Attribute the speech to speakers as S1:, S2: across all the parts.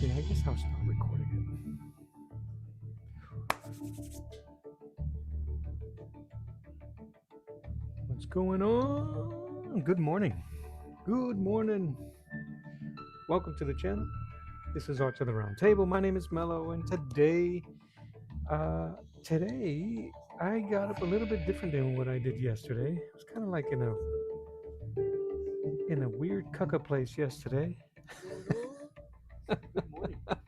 S1: Actually, I guess I'll start recording it. What's going on? Good morning. Good morning. Welcome to the channel. This is Art to the Round Table. My name is Mello, and today I got up a little bit different than what I did yesterday. It was kind of like in a weird cucka place yesterday.
S2: Good morning. Good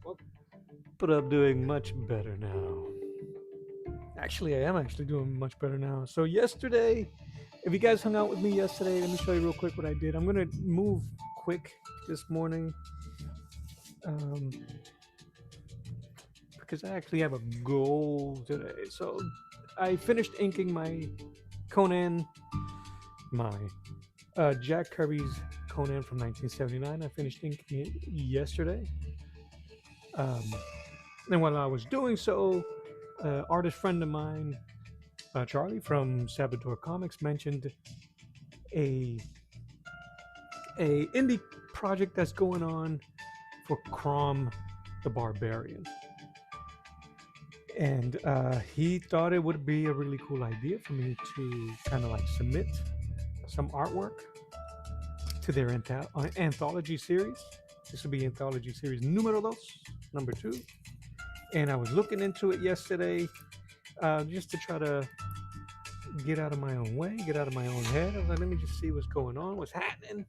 S2: morning.
S1: But I'm doing much better now. Actually, I am actually doing much better now. So yesterday, if you guys hung out with me yesterday, let me show you real quick what I did. I'm gonna move quick this morning because I actually have a goal today. So I finished inking my Conan, my Jack Kirby's Conan from 1979. I finished inking it yesterday. And while I was doing so, artist friend of mine, Charlie from Salvador Comics, mentioned a indie project that's going on for Crom the Barbarian, and he thought it would be a really cool idea for me to kind of like submit some artwork to their anthology series. This will be anthology series numero dos, number 2. And I was looking into it yesterday just to try to get out of my own way, get out of my own head. I was like, let me just see what's going on, what's happening.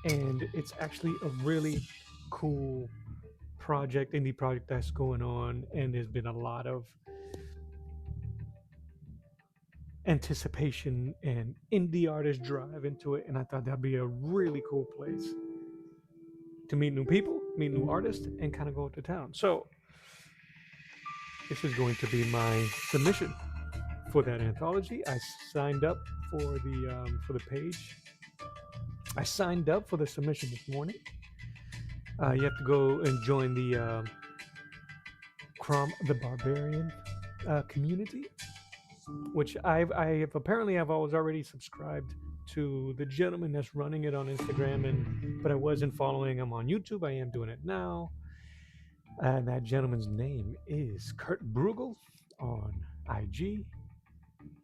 S1: And it's actually a really cool project, indie project that's going on. And there's been a lot of anticipation and indie artist drive into it. And I thought that'd be a really cool place to meet new people, meet new artists, and kind of go to town. So this is going to be my submission for that anthology. I signed up for the page. I signed up for the submission this morning. You have to go and join the Crom the Barbarian community, which I've already subscribed to the gentleman that's running it on Instagram, but I wasn't following him on YouTube. I am doing it now. And that gentleman's name is Kurt Bruegel on IG.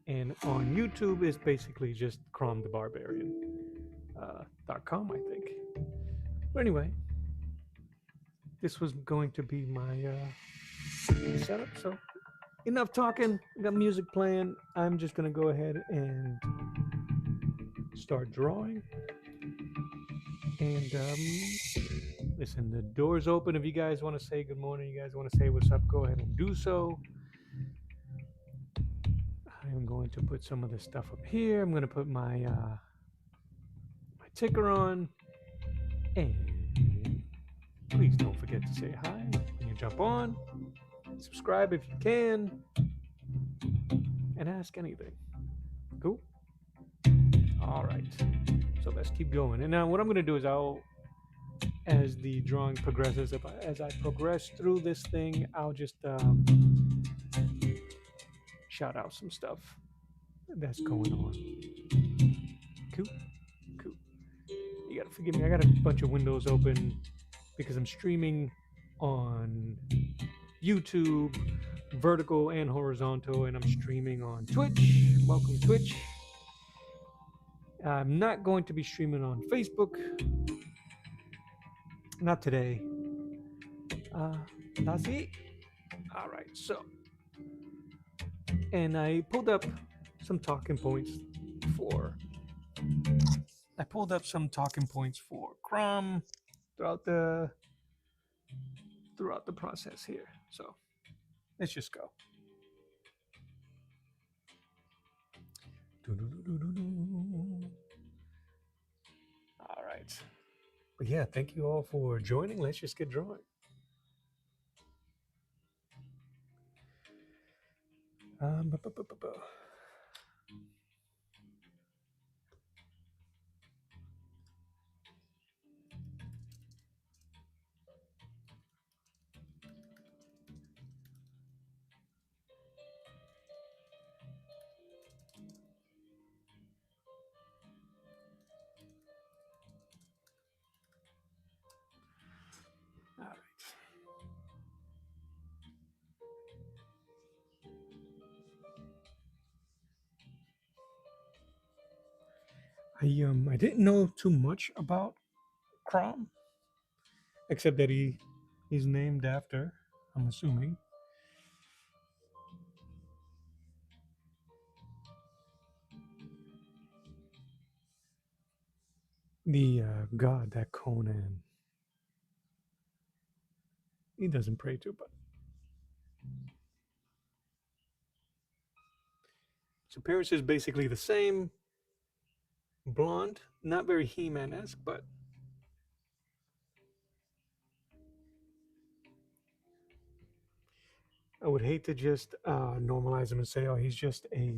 S1: And on YouTube, it's basically just cromthebarbarian.com, I think. But anyway, this was going to be my setup. So enough talking. I got music playing. I'm just going to go ahead and start drawing. And listen, the door's open. If you guys want to say good morning, you guys want to say what's up, go ahead and do so. I'm going to put some of this stuff up here. I'm going to put my my ticker on. And please don't forget to say hi when you jump on. Subscribe if you can. And ask anything. Cool? All right. So let's keep going. And now what I'm going to do is as the drawing progresses, as I progress through this thing, I'll just shout out some stuff that's going on. Cool. You gotta forgive me. I got a bunch of windows open because I'm streaming on YouTube, vertical and horizontal, and I'm streaming on Twitch. Welcome, Twitch. I'm not going to be streaming on Facebook. Not today. That's it. All right, so. And I pulled up some talking points for Crom throughout the process here. So let's just go. All right. But yeah, thank you all for joining. Let's just get drawing. I didn't know too much about Crom, except that he's named after, I'm assuming, the god that Conan he doesn't pray to, but his appearance is basically the same, blonde, not very He-Man-esque, but I would hate to just normalize him and say, oh, he's just a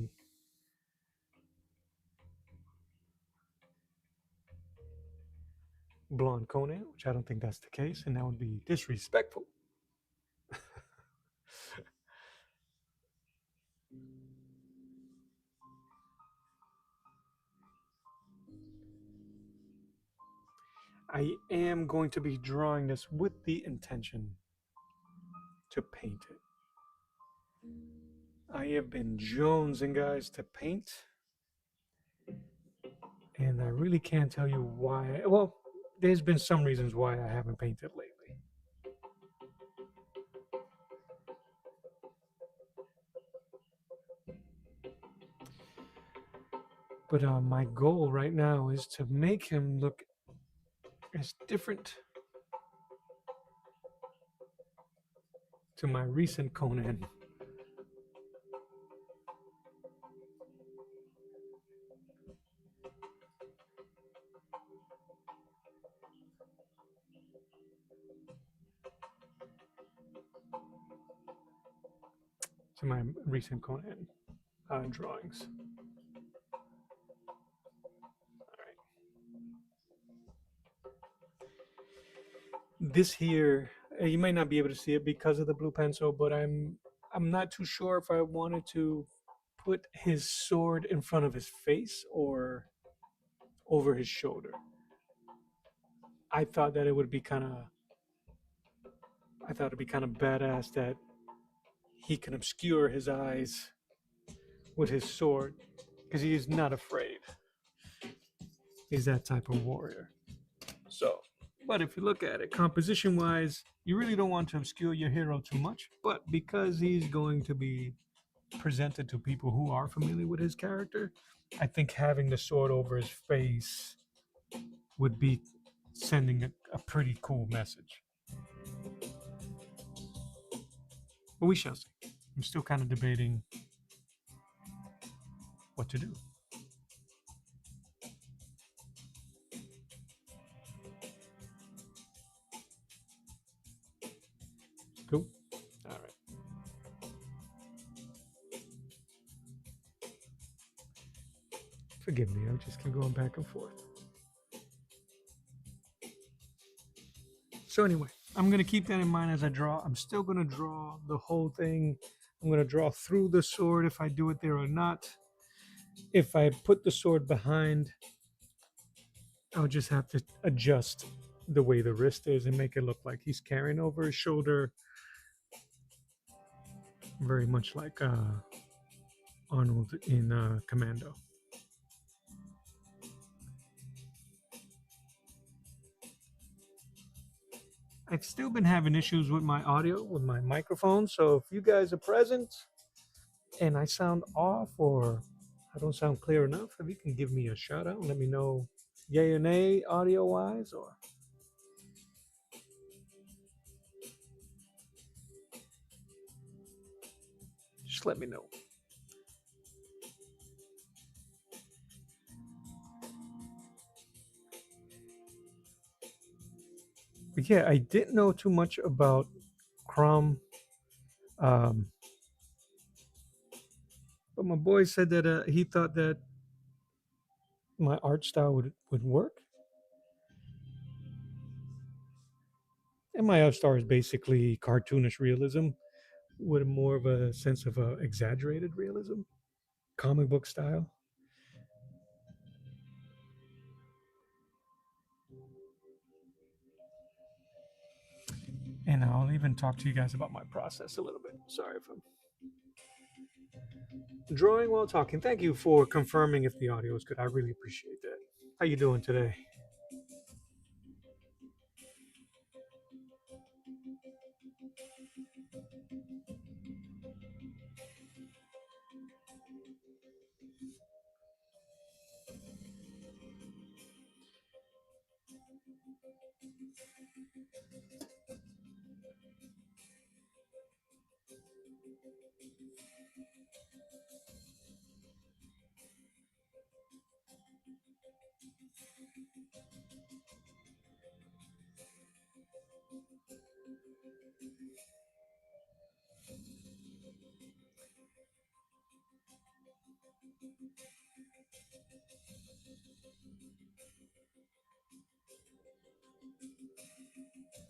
S1: blonde Conan, which I don't think that's the case, and that would be disrespectful. I am going to be drawing this with the intention to paint it. I have been jonesing, guys, to paint, and I really can't tell you why. Well, there's been some reasons why I haven't painted lately. But my goal right now is to make him look as different to my recent Conan. To my recent Conan drawings. All right. This here, you might not be able to see it because of the blue pencil, but I'm not too sure if I wanted to put his sword in front of his face or over his shoulder. I thought that it would be kind of I thought it'd be kind of badass that he can obscure his eyes with his sword because he is not afraid. He's that type of warrior. So, but if you look at it composition wise, you really don't want to obscure your hero too much. But because he's going to be presented to people who are familiar with his character, I think having the sword over his face would be sending a pretty cool message. But we shall see. I'm still kind of debating what to do. Cool. All right. Forgive me, I just keep going back and forth. So anyway, I'm gonna keep that in mind as I draw. I'm still gonna draw the whole thing. I'm gonna draw through the sword if I do it there or not. If I put the sword behind, I'll just have to adjust the way the wrist is and make it look like he's carrying over his shoulder, very much like Arnold in Commando. I've still been having issues with my audio, with my microphone. So if you guys are present and I sound off or I don't sound clear enough, if you can give me a shout out and let me know yay or nay audio wise, or just let me know. But yeah, I didn't know too much about Crom. Um, but my boy said that he thought that my art style would work. And my art style is basically cartoonish realism with more of a sense of exaggerated realism, comic book style. And I'll even talk to you guys about my process a little bit. Sorry if I'm drawing while talking. Thank you for confirming if the audio is good. I really appreciate that. How you doing today?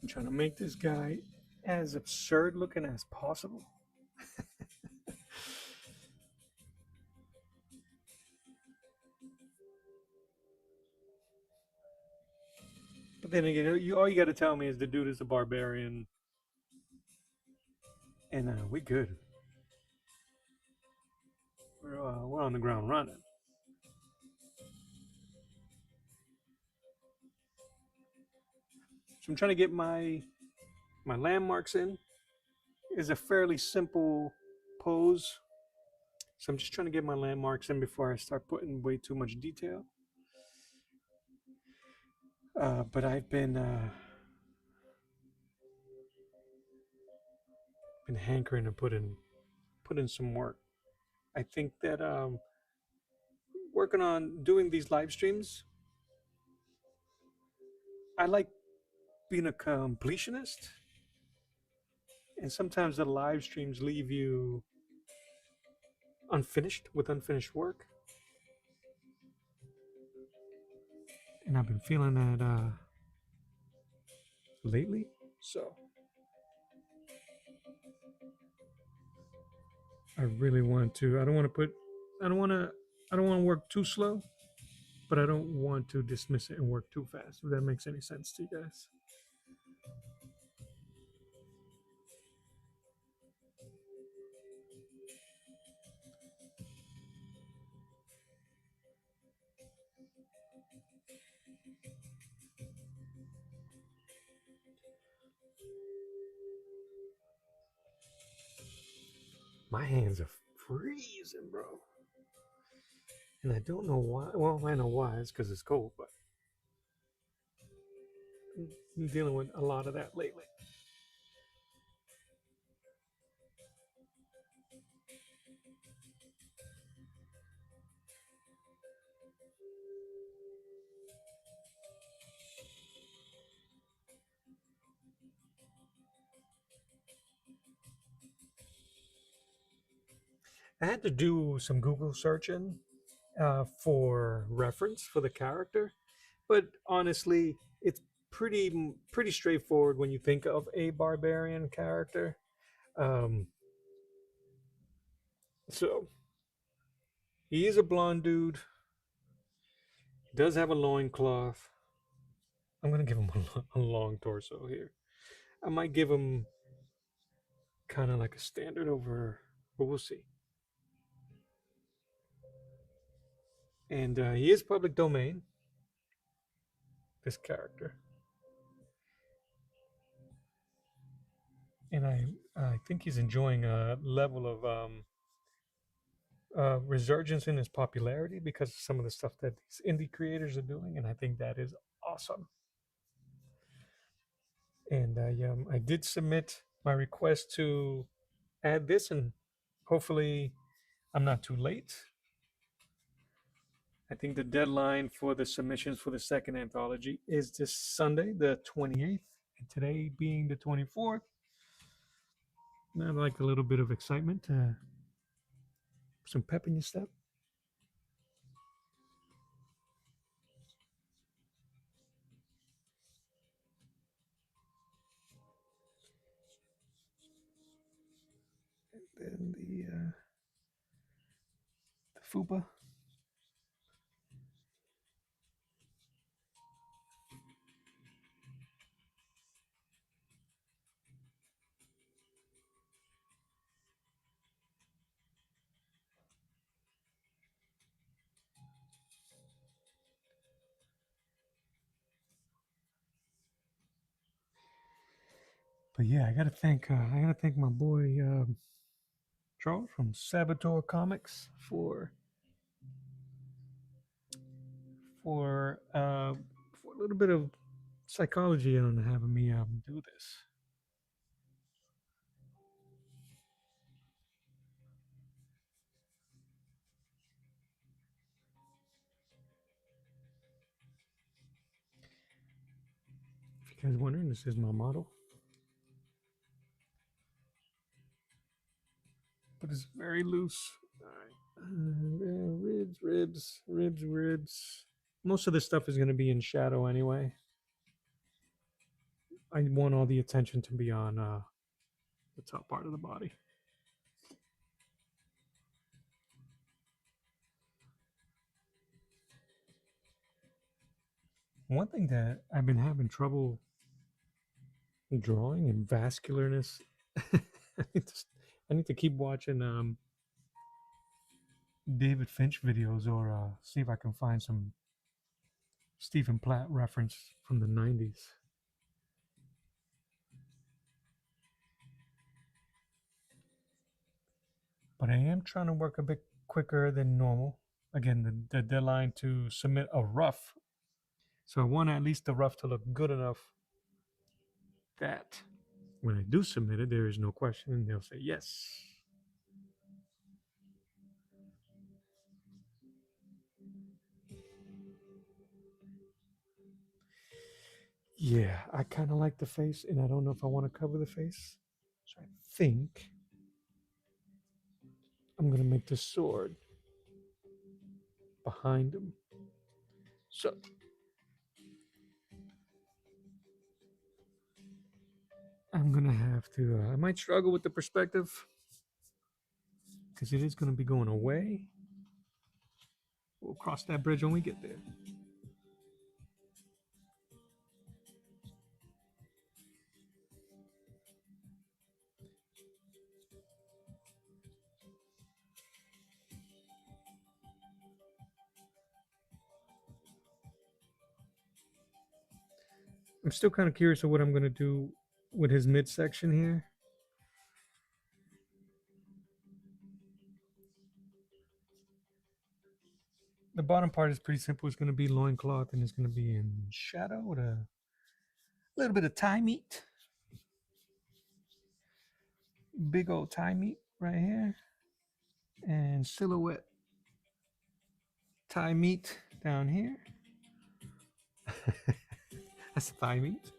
S1: I'm trying to make this guy as absurd looking as possible. But then again, all you got to tell me is the dude is a barbarian, and we good. We're on the ground running. So I'm trying to get my landmarks in. Is a fairly simple pose. So I'm just trying to get my landmarks in before I start putting way too much detail. But I've been hankering to put in some work. I think that working on doing these live streams, I like being a completionist, and sometimes the live streams leave you unfinished with unfinished work. And I've been feeling that lately. So I really want to. I don't want to put. I don't want to. I don't want to work too slow, but I don't want to dismiss it and work too fast. If that makes any sense to you guys. My hands are freezing, bro. And I don't know why. Well, I know why. It's because it's cold, but I'm dealing with a lot of that lately. I had to do some Google searching for reference for the character, but honestly, it's pretty straightforward when you think of a barbarian character. Um, so he is a blonde dude. Does have a loincloth. I'm gonna give him a long torso here. I might give him kind of like a standard over, but we'll see. And he is public domain. This character, and I think he's enjoying a level of resurgence in his popularity because of some of the stuff that these indie creators are doing, and I think that is awesome. And I did submit my request to add this, and hopefully, I'm not too late. I think the deadline for the submissions for the second anthology is this Sunday, the 28th, and today being the 24th. And I'd like a little bit of excitement, some pep in your step. And then the fupa. But yeah, I gotta thank my boy Charles from Saboteur Comics for a little bit of psychology on having me do this. If you guys wondering, this is my model, but it's very loose. All right, ribs. Most of this stuff is going to be in shadow anyway. I want all the attention to be on the top part of the body. One thing that I've been having trouble drawing and vascularness. I need to, I need to keep watching David Finch videos or see if I can find some Stephen Platt reference from the 90s. But I am trying to work a bit quicker than normal. Again, the deadline to submit a rough. So I want at least the rough to look good enough that when I do submit it, there is no question and they'll say yes. Yeah, I kind of like the face, and I don't know if I want to cover the face. So I think I'm going to make the sword behind him. So I'm going to have to, I might struggle with the perspective because it is going to be going away. We'll cross that bridge when we get there. I'm still kind of curious of what I'm going to do with his midsection here. The bottom part is pretty simple. It's going to be loincloth and it's going to be in shadow with a little bit of thigh meat. Big old thigh meat right here. And silhouette thigh meat down here. That's thigh meat.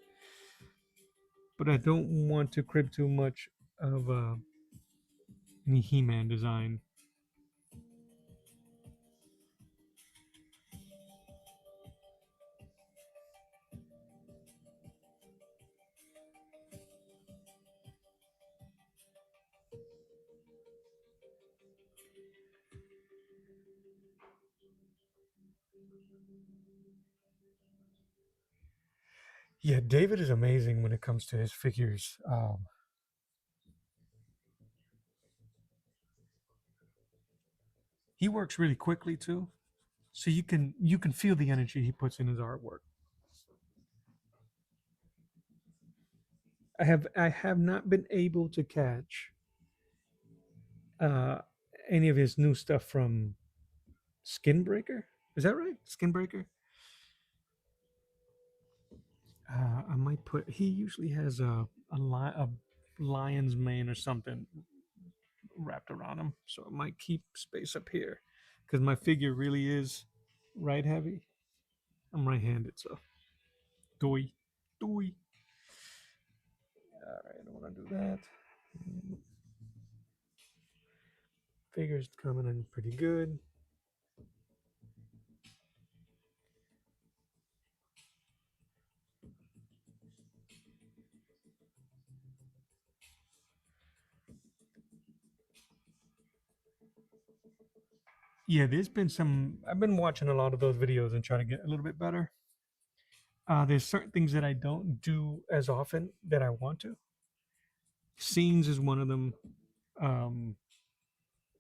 S1: But I don't want to crib too much of any He-Man design. Yeah, David is amazing when it comes to his figures. He works really quickly too, so you can feel the energy he puts in his artwork. I have not been able to catch uh, any of his new stuff from Skinbreaker. Is that right? Skinbreaker. I might put. He usually has a lion's mane or something wrapped around him, so I might keep space up here because my figure really is right heavy. I'm right-handed, so doy, doy. All right, I don't want to do that. Figure's coming in pretty good. Yeah, there's been some. I've been watching a lot of those videos and trying to get a little bit better. There's certain things that I don't do as often that I want to. Scenes is one of them. Um,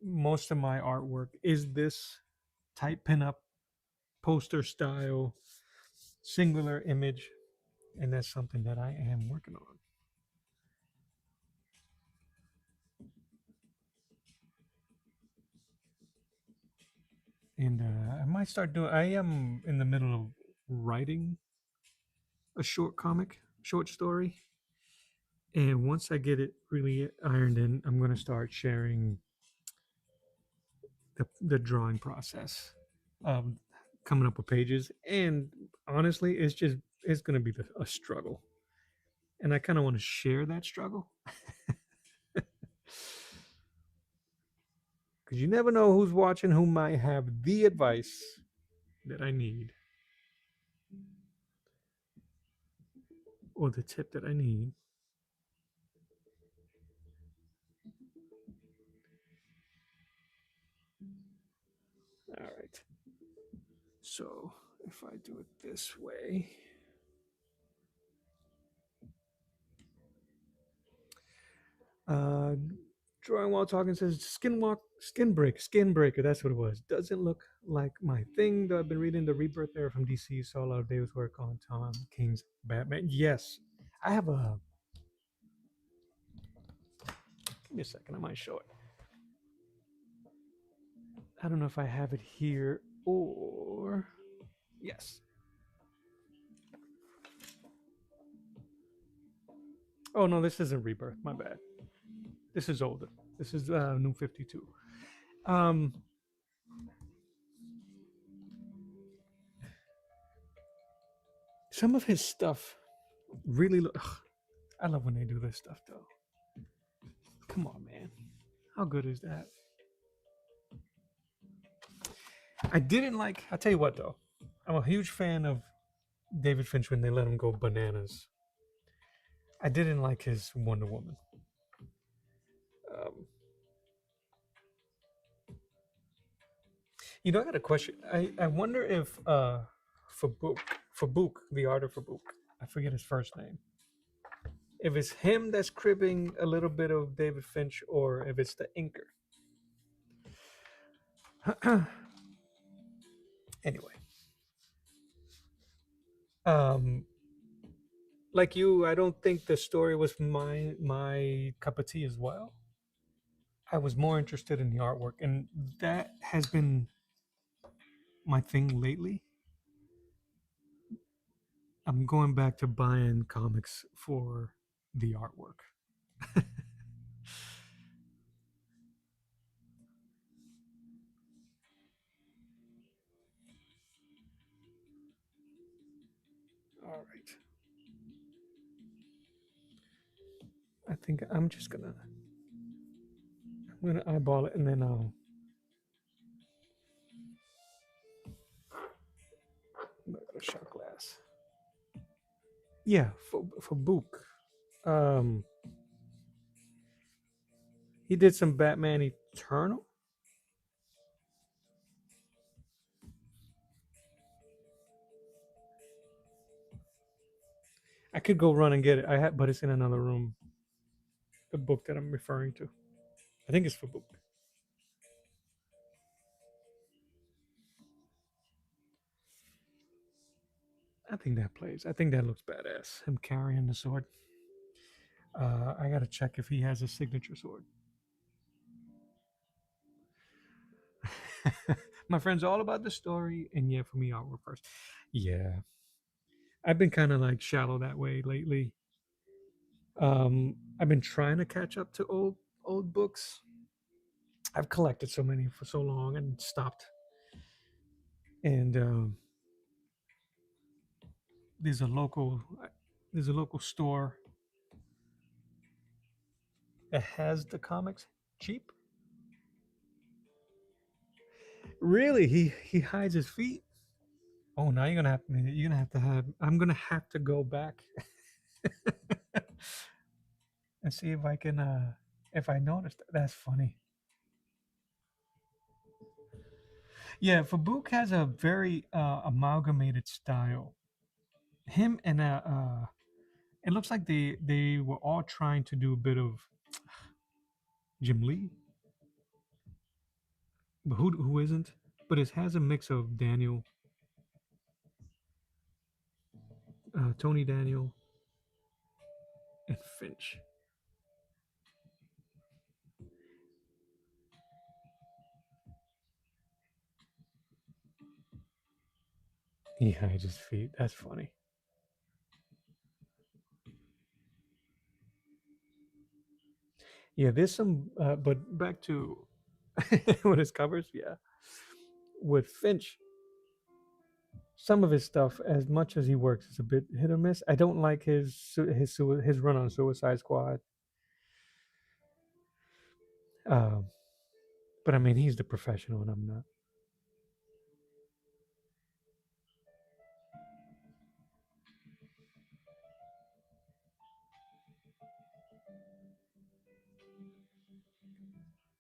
S1: most of my artwork is this type pinup poster style singular image, and that's something that I am working on. And I might start doing. I am in the middle of writing a short comic, short story, and once I get it really ironed in, I'm gonna start sharing the drawing process, um, coming up with pages. And honestly, it's gonna be a struggle, and I kind of want to share that struggle because you never know who's watching who might have the advice that I need or the tip that I need. All right. So if I do it this way, uh, drawing while talking says skin breaker. That's what it was. Doesn't look like my thing. Though I've been reading the Rebirth era from DC. Saw a lot of David's work on Tom King's Batman. Yes, I have a. Give me a second. I might show it. I don't know if I have it here or yes. Oh no, this isn't Rebirth. My bad. This is older. This is New 52. Um, some of his stuff really look. I love when they do this stuff though. Come on, man. How good is that? I didn't like. I'll tell you what though. I'm a huge fan of David Finch when they let him go bananas. I didn't like his Wonder Woman. Um, I got a question. I wonder if Fabook, the art of Fabook, I forget his first name. If it's him that's cribbing a little bit of David Finch, or if it's the inker. Anyway, um, like you, I don't think the story was my cup of tea as well. I was more interested in the artwork, and that has been my thing lately. I'm going back to buying comics for the artwork. All right. I think I'm gonna eyeball it and then I'll a shot glass. Yeah, for Book. Um, he did some Batman Eternal. I could go run and get it. I had, but it's in another room. The book that I'm referring to. I think it's for Book. I think that plays. I think that looks badass. Him carrying the sword. I gotta check if he has a signature sword. My friend's all about the story, and yeah, for me, artwork first. Yeah, I've been kind of like shallow that way lately. I've been trying to catch up to old books. I've collected so many for so long and stopped. And there's a local there's a local store that has the comics cheap. Really, he hides his feet. Oh, now I'm gonna have to go back and see if I can if I noticed. That's funny. Yeah, Fabook has a very amalgamated style. Him and it looks like they were all trying to do a bit of Jim Lee, but who isn't? But it has a mix of Daniel, Tony Daniel, and Finch. Yeah, his feet. That's funny. Yeah, there's some, but back to with his covers. Yeah, with Finch, some of his stuff, as much as he works, is a bit hit or miss. I don't like his run on Suicide Squad. Um, but I mean, he's the professional, and I'm not.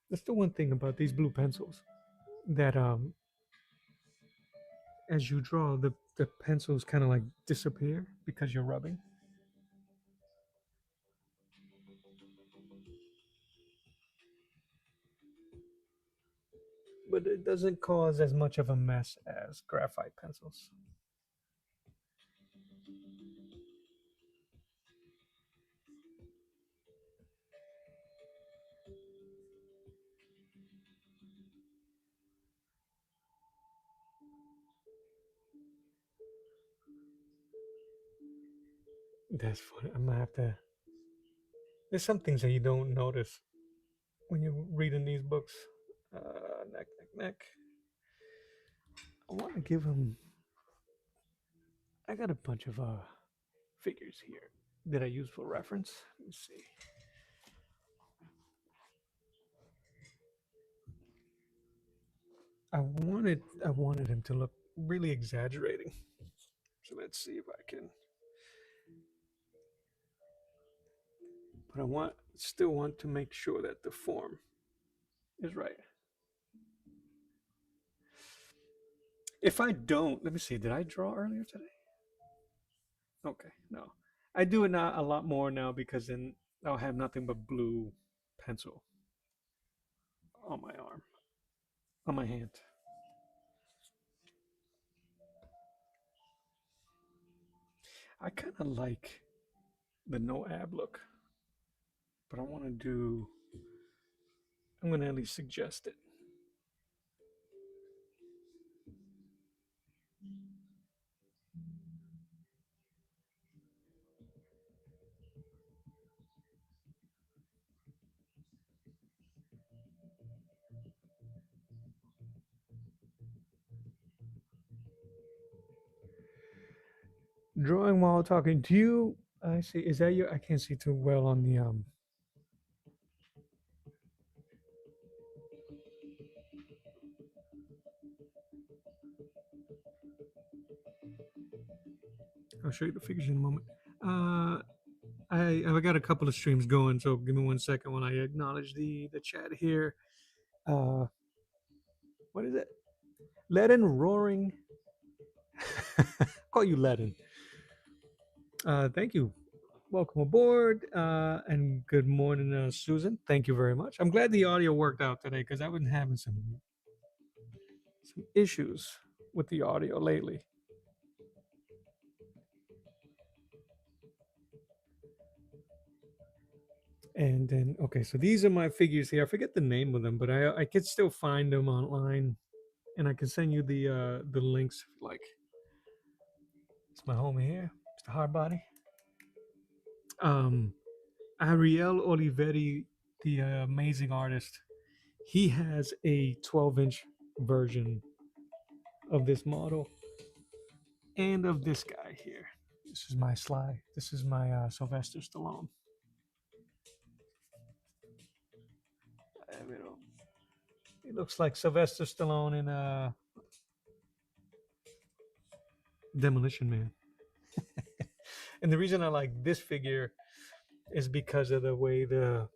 S1: That's the one thing about these blue pencils that as you draw, the pencils kind of like disappear because you're rubbing. But it doesn't cause as much of a mess as graphite pencils. That's funny. I'm gonna have to. There's some things that you don't notice when you're reading these books. Neck. I want to give him. I got a bunch of figures here that I use for reference. Let me see. I wanted him to look really exaggerating. So let's see if I can. But still want to make sure that the form is right. If I don't, let me see. Did I draw earlier today? Okay, no. I do it now a lot more now because then I'll have nothing but blue pencil on my arm, on my hand. I kind of like the no ab look, but I want to do. I'm going to at least suggest it. Drawing while talking to you. I see. Is that you? I can't see too well on the. I'll show you the figures in a moment. Uh, I've got a couple of streams going, so give me 1 second when I acknowledge the chat here. Uh, what is it? Leaden roaring. Call you Leaden. Thank you. Welcome aboard, and good morning, Susan. Thank you very much. I'm glad the audio worked out today because I've been having some issues with the audio lately. And then, okay, so these are my figures here. I forget the name of them, but I could still find them online, and I can send you the links if you like. It's my homie here, Mr. Hardbody. Um, Ariel Olivetti, the amazing artist, he has a 12-inch version of this model and of this guy here. This is my Sly. This is my Sylvester Stallone. It looks like Sylvester Stallone in Demolition Man. And the reason I like this figure is because of the way the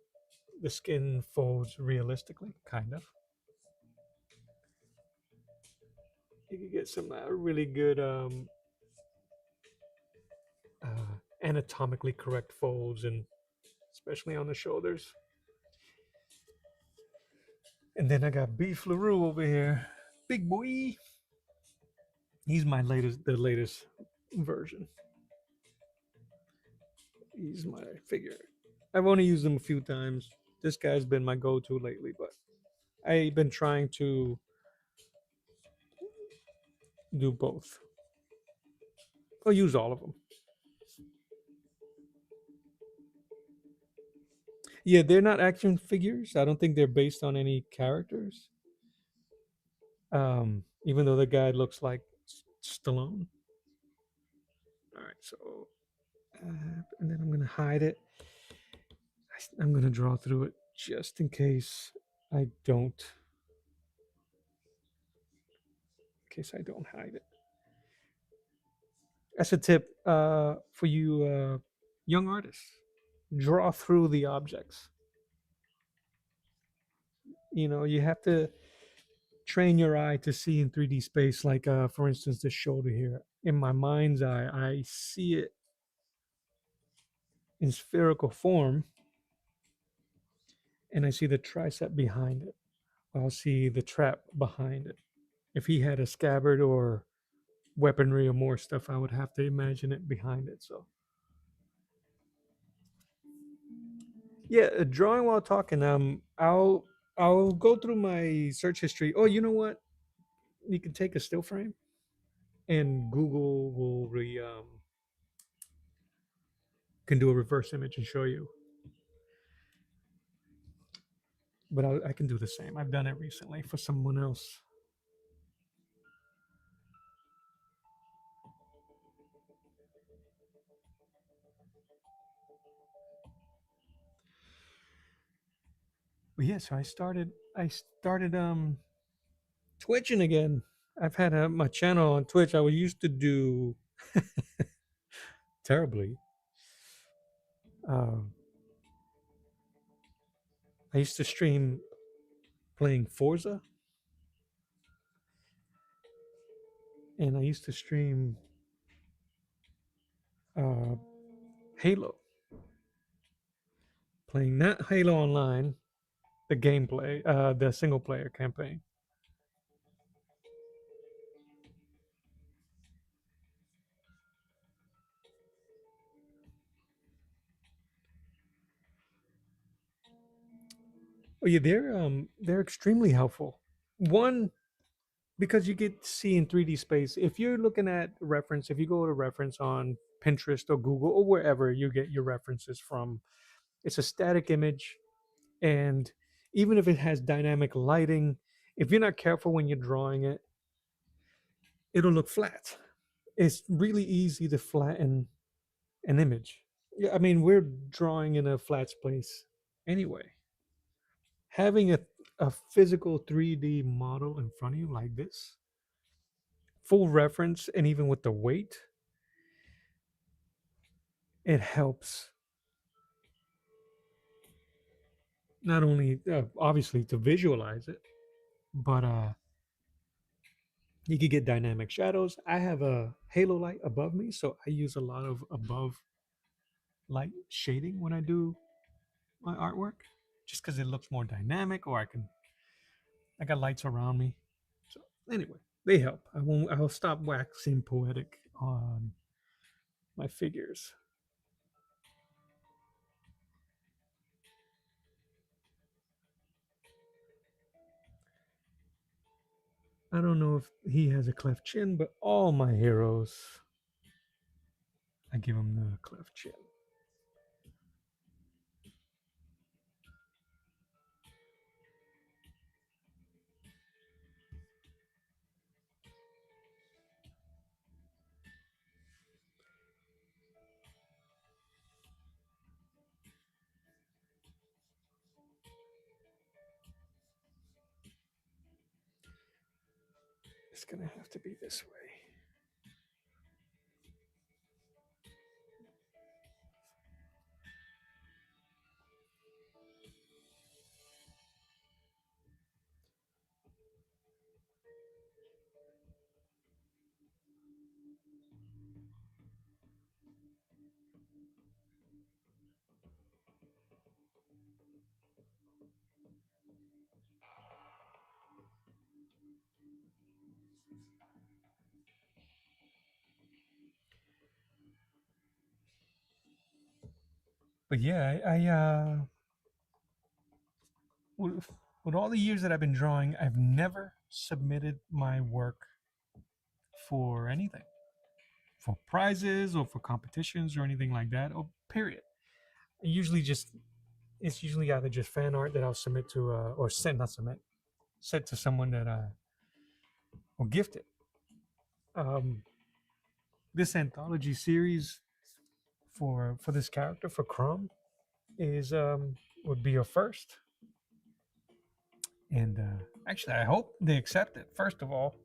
S1: skin folds realistically, kind of. You can get some really good anatomically correct folds, and especially on the shoulders. And then I got Beef LaRue over here, big boy. He's the latest version. He's my figure. I've only used him a few times. This guy's been my go-to lately, but I've been trying to do both. I'll use all of them. Yeah, they're not action figures. I don't think they're based on any characters. Even though the guy looks like Stallone. All right, so and then I'm gonna hide it. I'm gonna draw through it just in case I don't. In case I don't hide it. That's a tip for you young artists. Draw through the objects. You know, you have to train your eye to see in 3D space. Like, for instance, this shoulder here. In my mind's eye, I see it in spherical form, and I see the tricep behind it. I'll see the trap behind it. If he had a scabbard or weaponry or more stuff, I would have to imagine it behind it. So, yeah, drawing while talking. I'll go through my search history. Oh, you know what? You can take a still frame, and Google will can do a reverse image and show you. But I can do the same. I've done it recently for someone else. But yeah, so I started twitching again. I've had my channel on Twitch. I used to do terribly. Um, I used to stream playing Forza, and I used to stream uh, Halo, playing not Halo Online, the gameplay, the single player campaign. Oh yeah, they're extremely helpful. One, because you get to see in 3D space. If you're looking at reference, if you go to reference on Pinterest or Google or wherever you get your references from, it's a static image, and even if it has dynamic lighting, if you're not careful when you're drawing it, it'll look flat. It's really easy to flatten an image. Yeah, I mean, we're drawing in a flat space anyway. Having a physical 3D model in front of you like this, full reference, and even with the weight, it helps not only obviously to visualize it, but you could get dynamic shadows. I have a halo light above me, so I use a lot of above light shading when I do my artwork, just because it looks more dynamic, or I got lights around me. So anyway, they help. I'll stop waxing poetic on my figures. I don't know if he has a cleft chin, but all my heroes, I give them the cleft chin. It's gonna have to be this way. But yeah, with, with all the years that I've been drawing, I've never submitted my work for anything. for prizes or for competitions or anything like that. Or period. Usually just it's usually either just fan art that I'll submit to or send not submit send to someone that or gift it. Um, this anthology series for this character for Crom is would be a first, and actually I hope they accept it. First of all,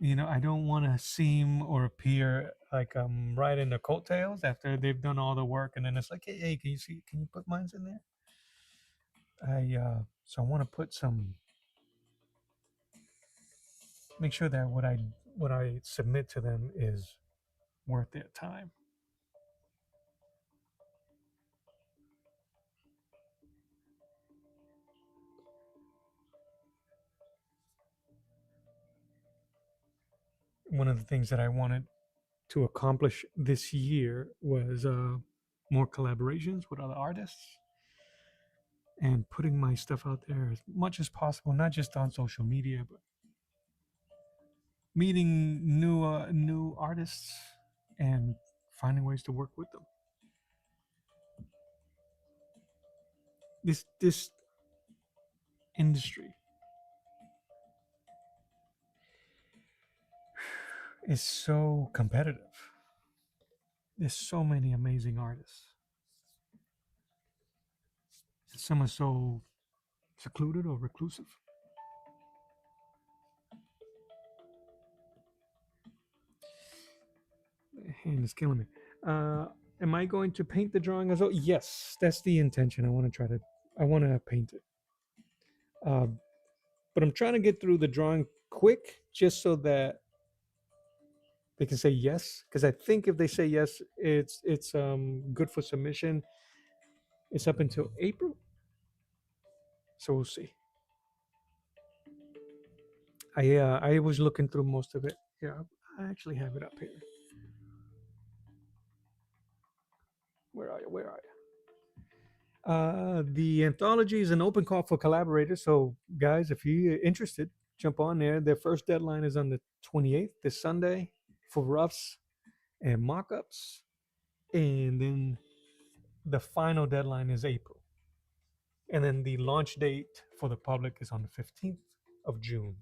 S1: I don't want to seem or appear like I'm riding the coattails after they've done all the work, and then it's like, hey, can you see? Can you put mines in there? So I want to put some, make sure that what I submit to them is worth their time. One of the things that I wanted to accomplish this year was more collaborations with other artists and putting my stuff out there as much as possible, not just on social media, but meeting new artists and finding ways to work with them. This industry is so competitive. There's so many amazing artists. Some are so secluded or reclusive. Hand is killing me. Uh, am I going to paint the drawing as well? Yes, that's the intention. I want to paint it. Uh, but I'm trying to get through the drawing quick just so that they can say yes. Because I think if they say yes, it's good for submission. It's up until April, so we'll see. I was looking through most of it. Yeah, I actually have it up here. Where are you? Where are you? The anthology is an open call for collaborators. So, guys, if you're interested, jump on there. Their first deadline is on the 28th, this Sunday, for roughs and mock-ups, and then the final deadline is April, and then the launch date for the public is on the 15th of June.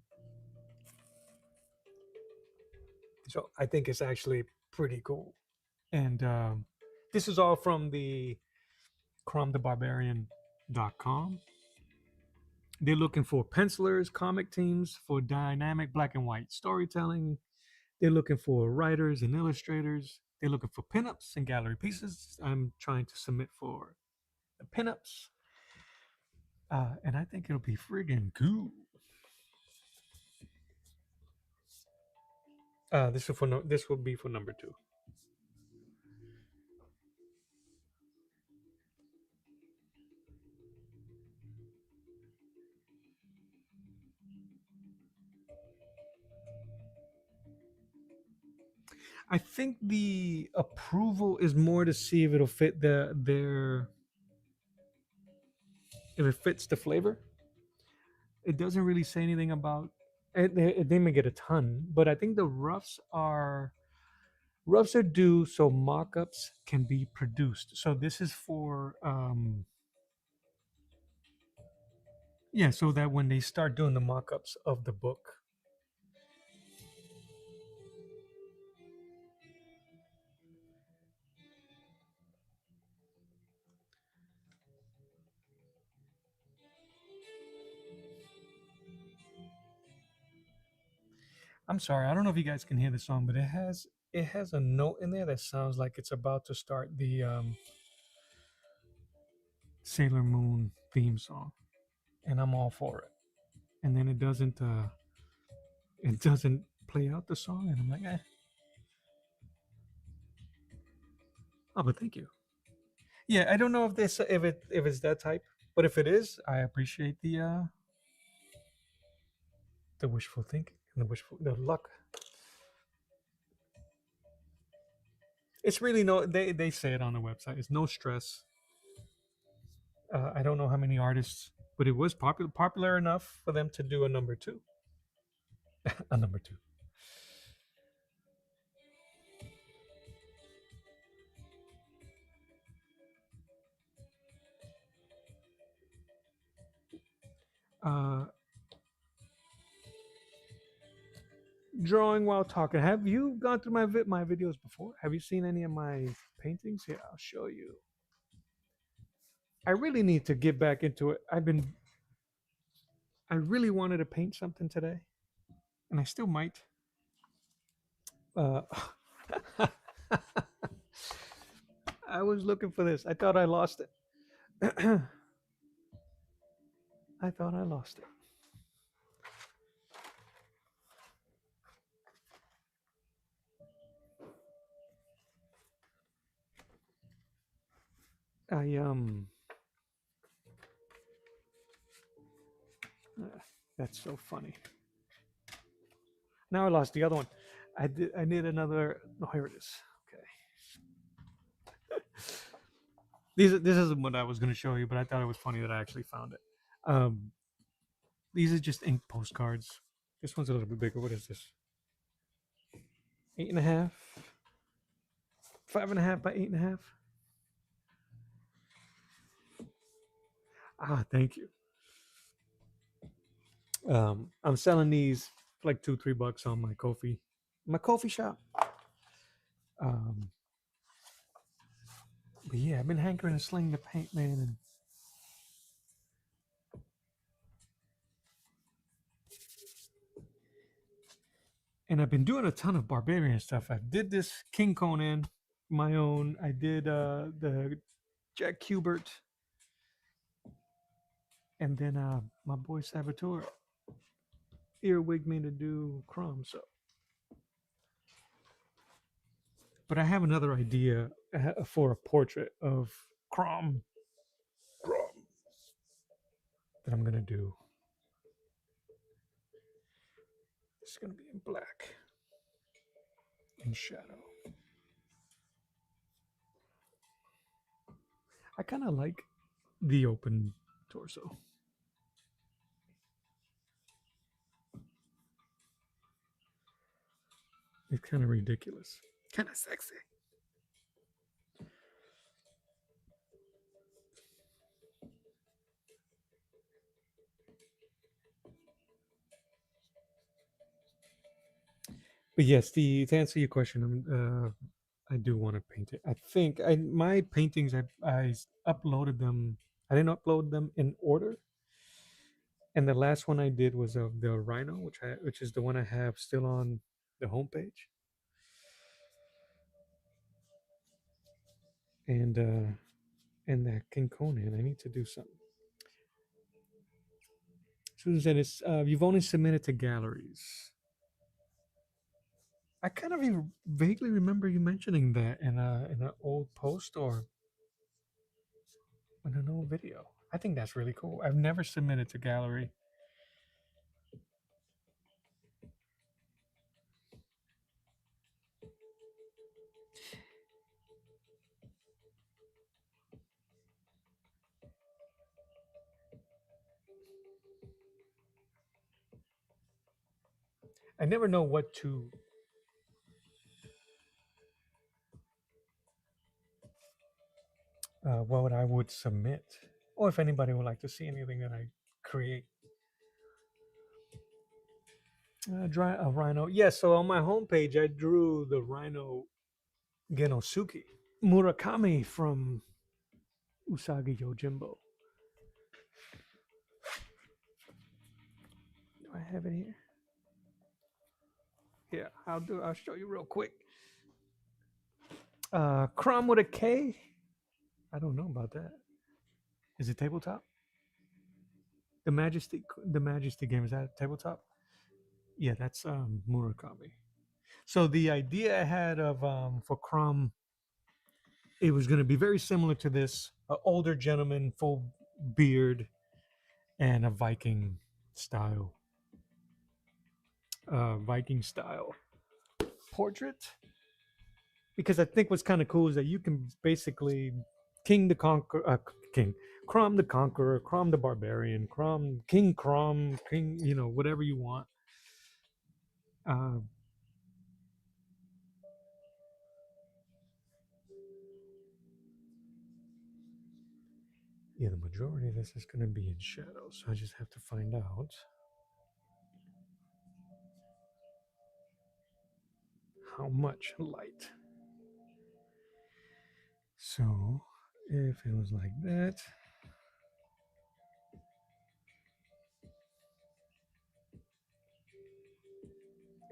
S1: So I think it's actually pretty cool. And this is all from the cromthebarbarian.com. They're looking for pencilers, comic teams for dynamic black and white storytelling. They're looking for writers and illustrators. They're looking for pinups and gallery pieces. I'm trying to submit for the pinups. And I think it'll be friggin' cool. This will be for number 2. I think the approval is more to see if it'll fit their if it fits the flavor. It doesn't really say anything about they may get a ton, but I think the roughs are due so mock-ups can be produced. So this is for yeah, so that when they start doing the mock-ups of the book. I'm sorry, I don't know if you guys can hear the song, but it has a note in there that sounds like it's about to start the Sailor Moon theme song, and I'm all for it. And then it doesn't play out the song, and I'm like, eh. Oh, but thank you. Yeah, I don't know if it's that type, but if it is, I appreciate the wishful thinking and the luck. It's really no. They say it on the website. It's no stress. I don't know how many artists, but it was popular enough for them to do a number 2. A number 2. Drawing while talking. Have you gone through my videos before? Have you seen any of my paintings? Yeah, I'll show you. I really need to get back into it. I really wanted to paint something today, and I still might. Uh, I was looking for this. I thought I lost it. I thought I lost it. I that's so funny. Now I lost the other one. I need another. Oh, here it is. Okay. This isn't what I was going to show you, but I thought it was funny that I actually found it. Um, these are just ink postcards. This one's a little bit bigger. What is this? 8.5, 5.5 by 8.5. Ah, thank you. I'm selling these for like $2-3 on my coffee shop. Um, but yeah, I've been hankering to sling the paint, man, and I've been doing a ton of barbarian stuff. I did this King Conan, my own. I did the Jack Hubert, and then my boy Saboteur earwigged me to do Crom. So, but I have another idea for a portrait of Crom that I'm gonna do. It's gonna be in black and shadow. I kind of like the open torso. It's kind of ridiculous, kind of sexy. But yes, to answer your question, I do want to paint it. I think my paintings I uploaded them. I didn't upload them in order, and the last one I did was of the rhino, which is the one I have still on the homepage, and that King Conan. I need to do something. Susan said it's you've only submitted to galleries. I kind of vaguely remember you mentioning that in an old post or in an old video. I think that's really cool. I've never submitted to gallery. I never know what I would submit, or if anybody would like to see anything that I create. Dry a rhino. Yes. So on my homepage, I drew the rhino Genosuke Murakami from Usagi Yojimbo. Do I have it here? Yeah, I'll show you real quick. Crom with a K. I don't know about that. Is it tabletop? The Majesty game, is that tabletop? Yeah, that's Murakami. So the idea I had of for Crom, it was going to be very similar to this: older gentleman, full beard, and a Viking style portrait. Because I think what's kind of cool is that you can basically King the Conqueror, King Crom the Conqueror, Crom the Barbarian, Crom, King, whatever you want. Uh, yeah, the majority of this is going to be in shadow, so I just have to find out. how much light. So if it was like that,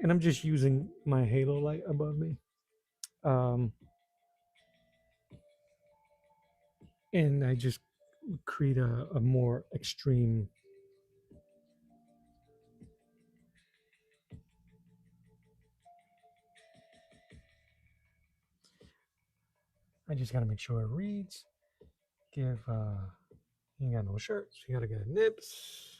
S1: and I'm just using my halo light above me. Um, and I just create a more extreme. I just got to make sure it reads. Give, you ain't got no shirts, you got to get nips.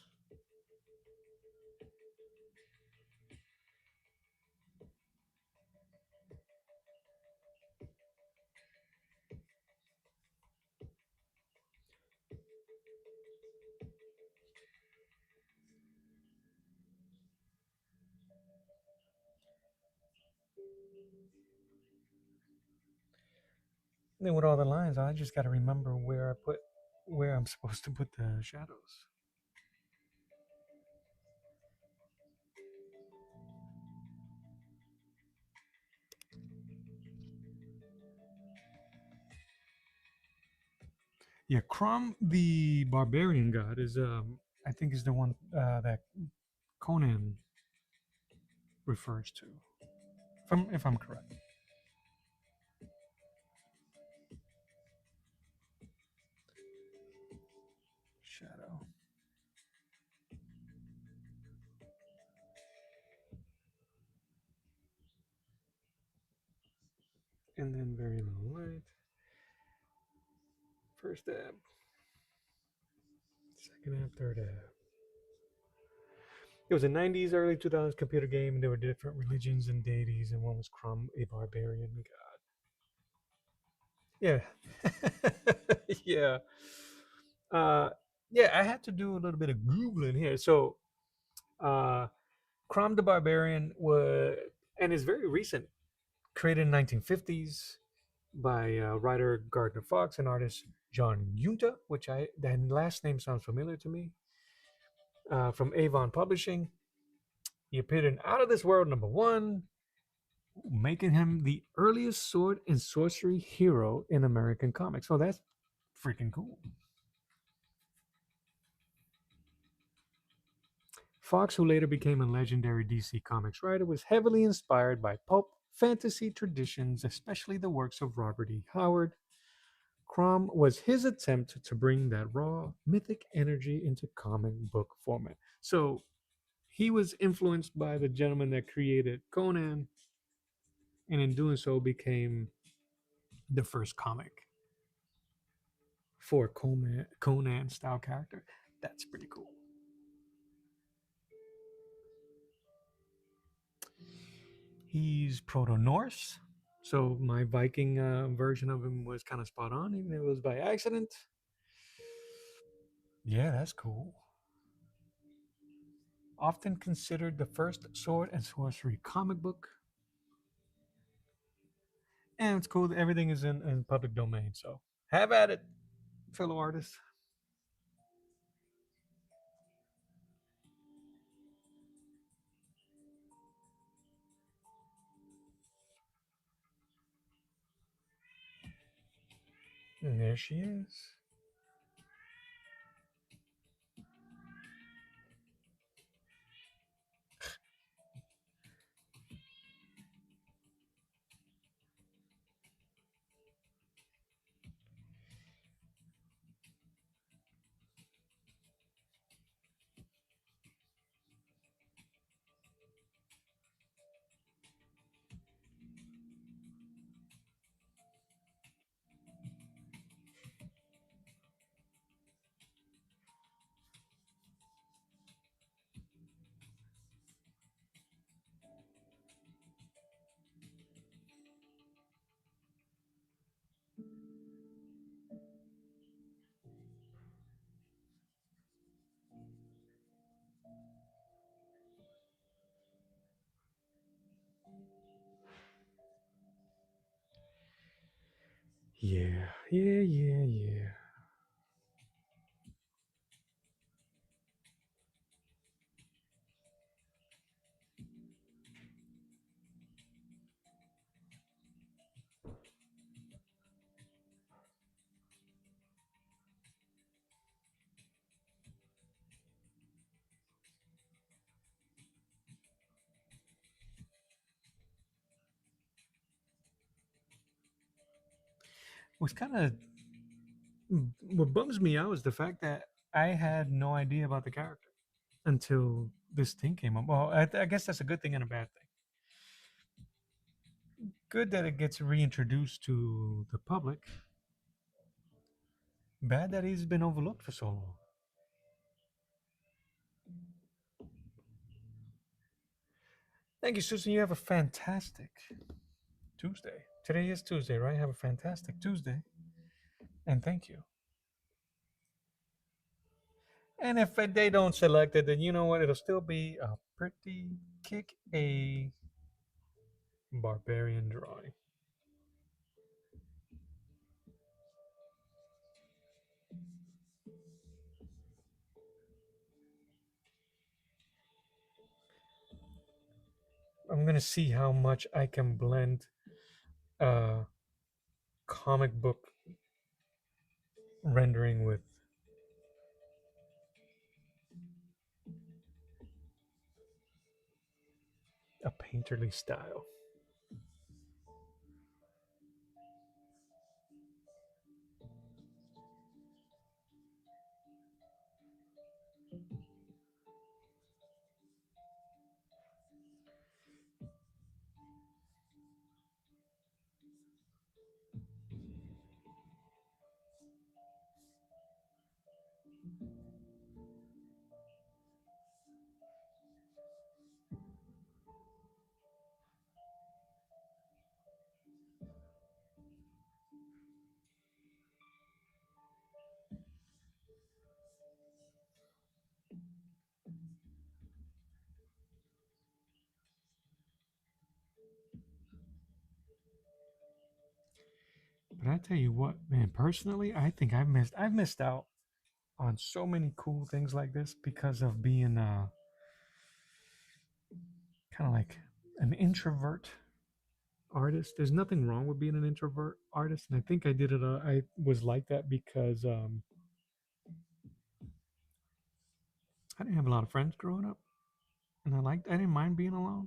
S1: And then with all the lines, I just got to remember where I'm supposed to put the shadows. Yeah, Crom, the barbarian god, is I think is the one that Conan refers to, if I'm correct. Shadow, and then very low light. First dab, second dab, third dab. It was a '90s, early 2000s computer game, and there were different religions and deities, and one was Crom, a barbarian god. Yeah, yeah, uh, yeah. I had to do a little bit of googling here. So, uh, Crom the Barbarian was, and is very recent, created in 1950s by writer Gardner Fox and artist John Yunta, which that last name sounds familiar to me. From Avon Publishing, he appeared in Out of This World #1, making him the earliest sword and sorcery hero in American comics. So that's freaking cool. Fox, who later became a legendary DC Comics writer, was heavily inspired by pulp fantasy traditions, especially the works of Robert E. Howard. Crom was his attempt to bring that raw, mythic energy into comic book format. So he was influenced by the gentleman that created Conan, and in doing so became the first comic for Conan style character. That's pretty cool. He's Proto Norse. So my Viking version of him was kind of spot on, even if it was by accident. Yeah, that's cool. Often considered the first sword and sorcery comic book. And it's cool that everything is in public domain. So have at it, fellow artists. And there she is. Yeah, yeah, yeah, yeah. What's kind of what bums me out is the fact that I had no idea about the character until this thing came up. Well, I guess that's a good thing and a bad thing. Good that it gets reintroduced to the public. Bad that he's been overlooked for so long. Thank you, Susan. You have a fantastic Tuesday. Today is Tuesday, right? Have a fantastic Tuesday. And thank you. And if they don't select it, then you know what? It'll still be a pretty kick a barbarian drawing. I'm gonna see how much I can blend comic book rendering with a painterly style. But I tell you what, man, personally, I think I've missed out on so many cool things like this because of being kind of like an introvert artist. There's nothing wrong with being an introvert artist, and I think I did it. I was like that because I didn't have a lot of friends growing up, and I didn't mind being alone.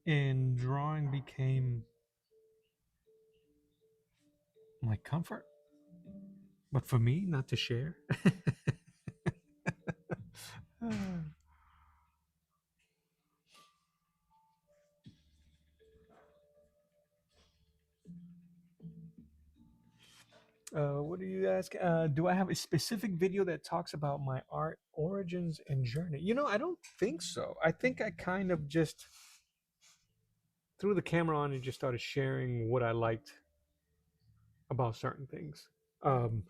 S1: And drawing became my comfort, but for me, not to share. What do you ask? Do I have a specific video that talks about my art origins and journey? I don't think so. I think I kind of just threw the camera on and just started sharing what I liked about certain things. Um,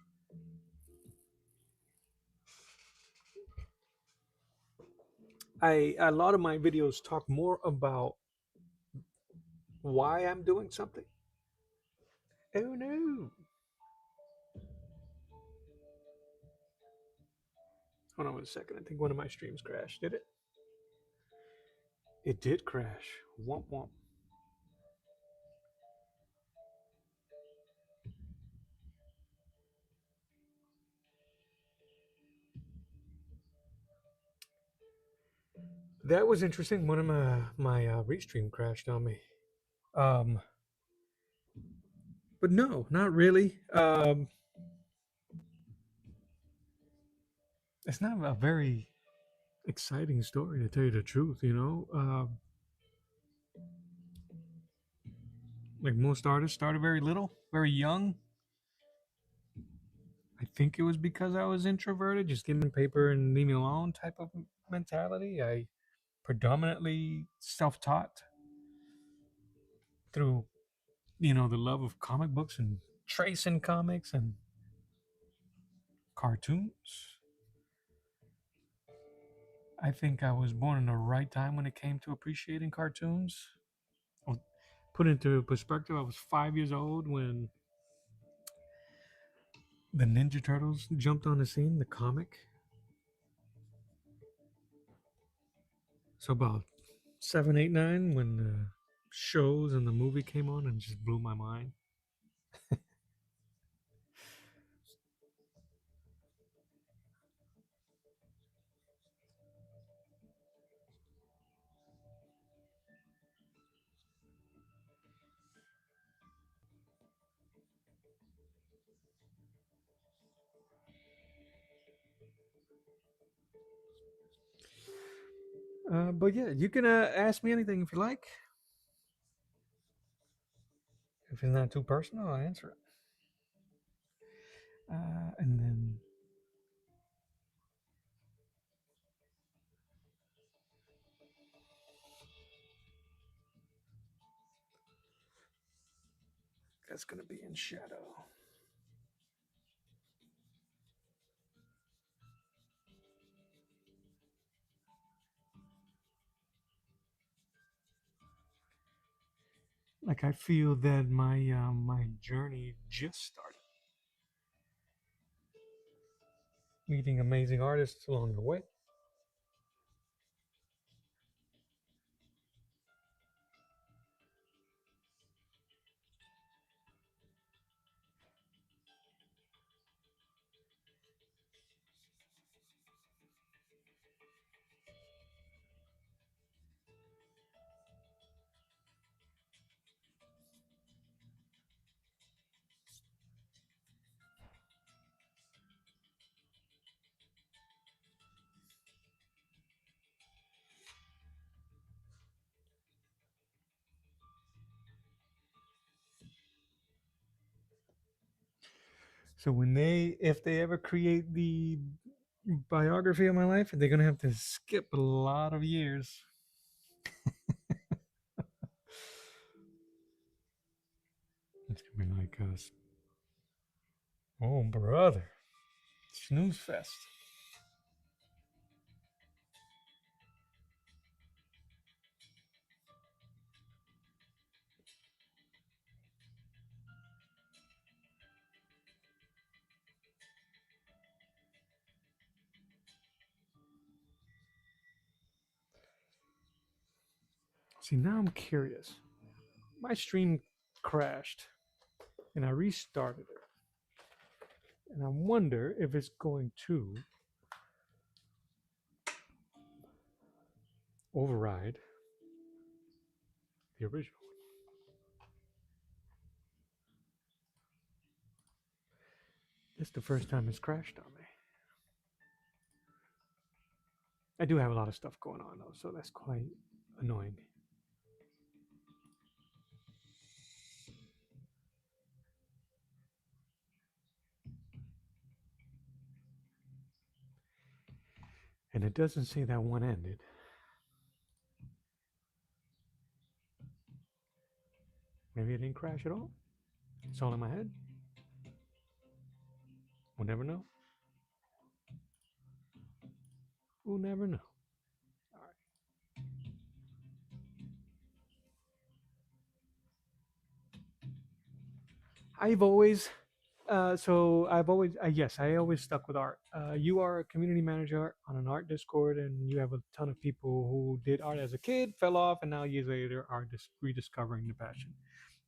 S1: a lot of my videos talk more about why I'm doing something. Oh no! Hold on 1 second. I think one of my streams crashed. Did it? It did crash. Womp womp. That was interesting. One of my restream crashed on me. Um, but no, not really. It's not a very exciting story to tell you the truth. Like most artists, started very little, very young. I think it was because I was introverted, just give me paper and leave me alone type of mentality. I predominantly self-taught through the love of comic books and tracing comics and cartoons. I think I was born in the right time when it came to appreciating cartoons. Well, put into perspective, I was 5 years old when the Ninja Turtles jumped on the scene, the comic. So about 7, 8, 9 when the shows and the movie came on and just blew my mind. But yeah, you can ask me anything if you like. If it's not too personal, I'll answer it. And then that's going to be in shadow. Like I feel that my journey just started. Meeting amazing artists along the way. So if they ever create the biography of my life, they're gonna have to skip a lot of years. It's gonna be like us. Oh brother, snooze fest. See, now I'm curious. My stream crashed, and I restarted it, and I wonder if it's going to override the original. This is the first time it's crashed on me. I do have a lot of stuff going on though, so that's quite annoying. And it doesn't say that one ended. Maybe it didn't crash at all. It's all in my head. We'll never know. We'll never know. All right. I've always, yes, I always stuck with art. You are a community manager on an art Discord, and you have a ton of people who did art as a kid, fell off, and now years later are just rediscovering the passion.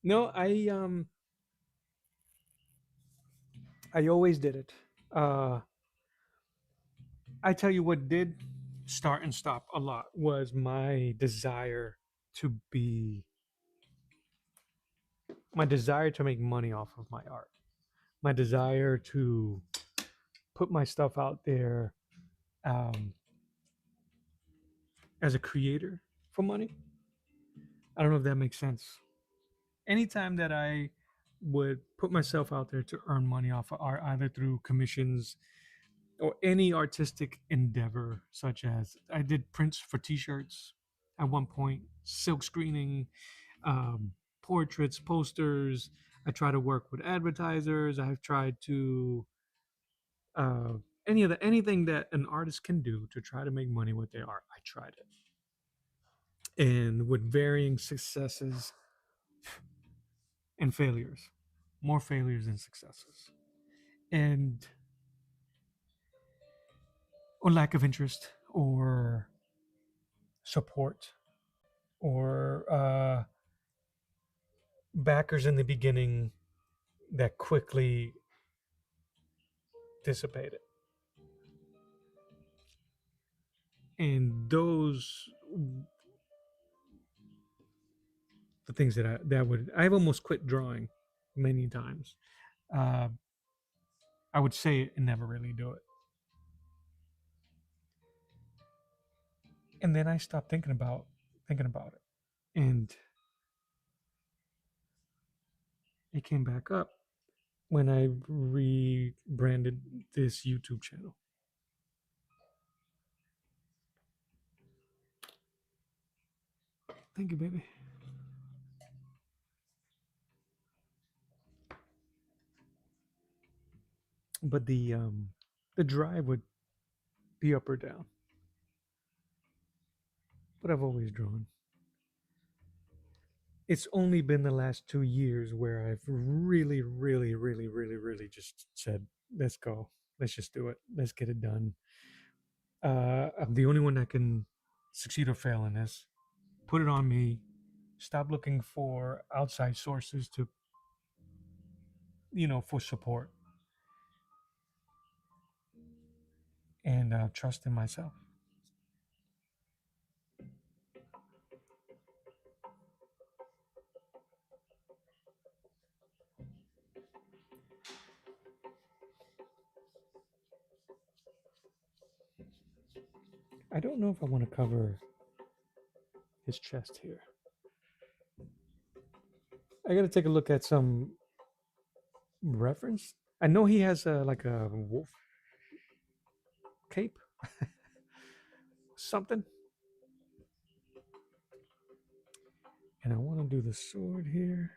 S1: No, I always did it. Uh, I tell you what did start and stop a lot was my to be desire to make money off of my art, my desire to put my stuff out there um, as a creator for money. I don't know if that makes sense. Anytime that I would put myself out there to earn money off of art, either through commissions or any artistic endeavor, such as I did prints for T-shirts at one point, silk screening, um, portraits, posters. I try to work with advertisers. I've tried to uh, anything that an artist can do to try to make money with their art. I tried it, and with varying successes and failures, more failures than successes, and or lack of interest or support or backers in the beginning that quickly dissipated. And those the things I've almost quit drawing many times. Uh, I would say it and never really do it. And then I stopped thinking about it. And it came back up when I rebranded this YouTube channel. Thank you, baby. But the drive would be up or down. But I've always drawn. It's only been the last 2 years where I've really just said, let's go. Let's just do it. Let's get it done. I'm the only one that can succeed or fail in this. Put it on me. Stop looking for outside sources to, for support, and trust in myself. I don't know if I want to cover his chest here. I got to take a look at some reference. I know he has like a wolf cape, something. And I want to do the sword here.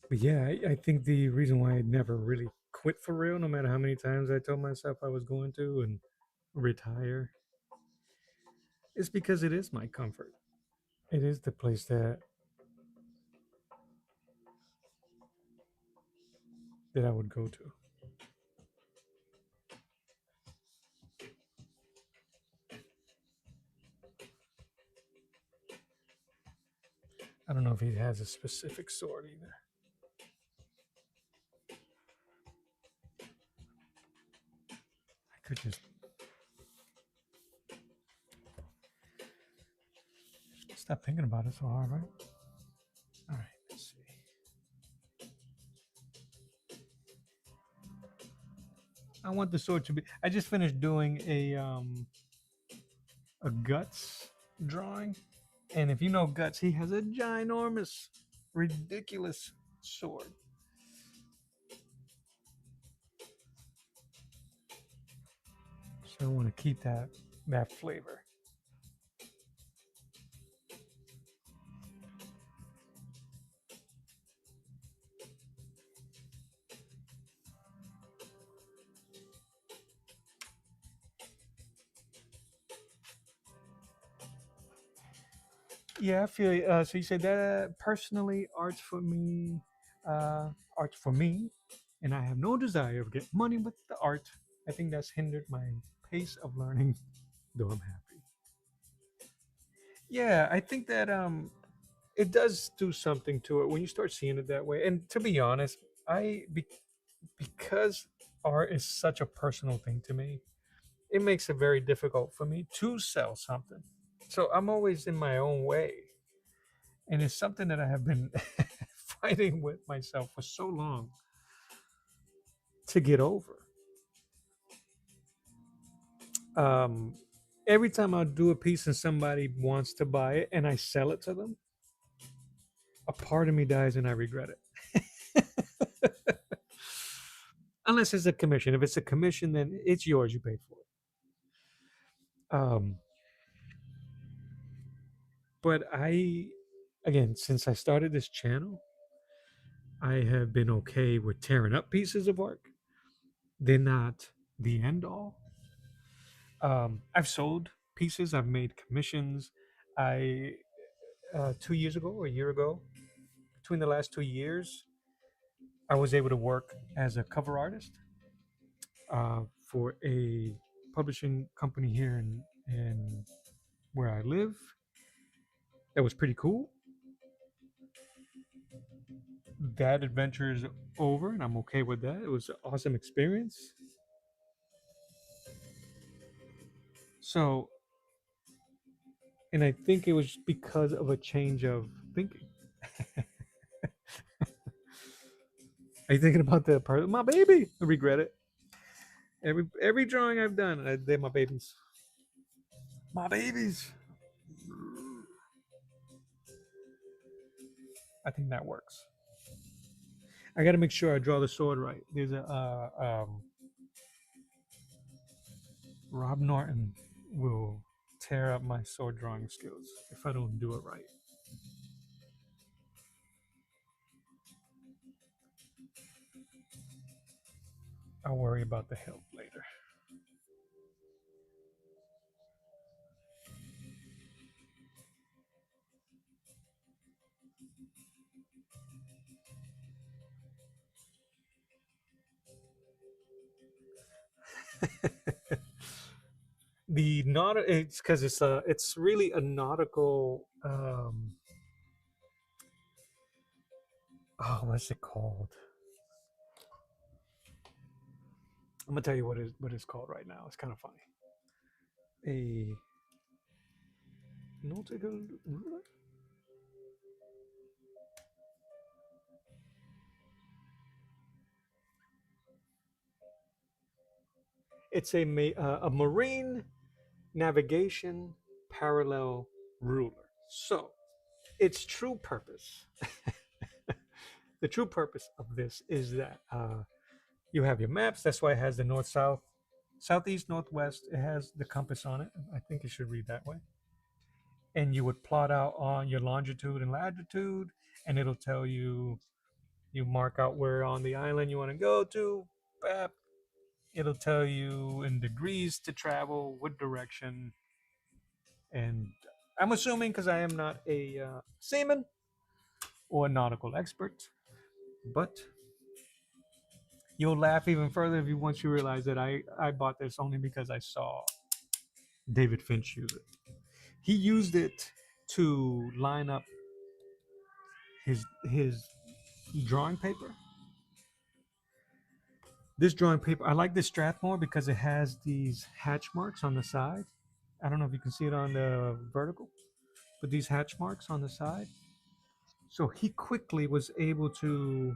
S1: But yeah, I think the reason why I never really quit for real, no matter how many times I told myself I was going to and retire, is because it is my comfort. It is the place that I would go to. I don't know if he has a specific sword either. I could just stop thinking about it so hard, right? All right, let's see. I want the sword to be. I just finished doing a guts drawing, and if you know guts, he has a ginormous, ridiculous sword. So I want to keep that flavor. Yeah, I feel you. So you said that personally, uh, art's for me, and I have no desire of getting money with the art. I think that's hindered my pace of learning, though I'm happy. Yeah, I think that it does do something to it when you start seeing it that way. And to be honest, because art is such a personal thing to me, it makes it very difficult for me to sell something. So I'm always in my own way, and it's something that I have been fighting with myself for so long to get over. Um, every time I do a piece and somebody wants to buy it and I sell it to them, a part of me dies and I regret it. Unless it's a commission. If it's a commission, then it's yours. You pay for it. But again, since I started this channel, I have been okay with tearing up pieces of art. They're not the end all. I've sold pieces. I've made commissions. I 2 years ago or a year ago, between the last 2 years, I was able to work as a cover artist for a publishing company here in where I live. That was pretty cool. That adventure is over, and I'm okay with that. It was an awesome experience. So, and I think it was because of a change of thinking. Are you thinking about the part of my baby? I regret it. Every drawing I've done, they're my babies. My babies. I think that works. I got to make sure I draw the sword right. There's a Rob Norton will tear up my sword drawing skills if I don't do it right. I'll worry about the help later. The not it's because it's really a nautical oh, what's it called? I'm gonna tell you what it's called right now. It's kind of funny. A nautical ruler. It's a marine navigation parallel ruler. So its true purpose, the true purpose of this is that you have your maps. That's why it has the north, south, southeast, northwest. It has the compass on it. I think it should read that way. And you would plot out on your longitude and latitude, and it'll tell you, you mark out where on the island you want to go to. Bap. It'll tell you in degrees to travel, what direction. And I'm assuming, because I am not a seaman or a nautical expert, but you'll laugh even further if you once you realize that I bought this only because I saw David Finch use it. He used it to line up his drawing paper. This drawing paper, I like this Strathmore because it has these hatch marks on the side. I don't know if you can see it on the vertical, but these hatch marks on the side. So he quickly was able to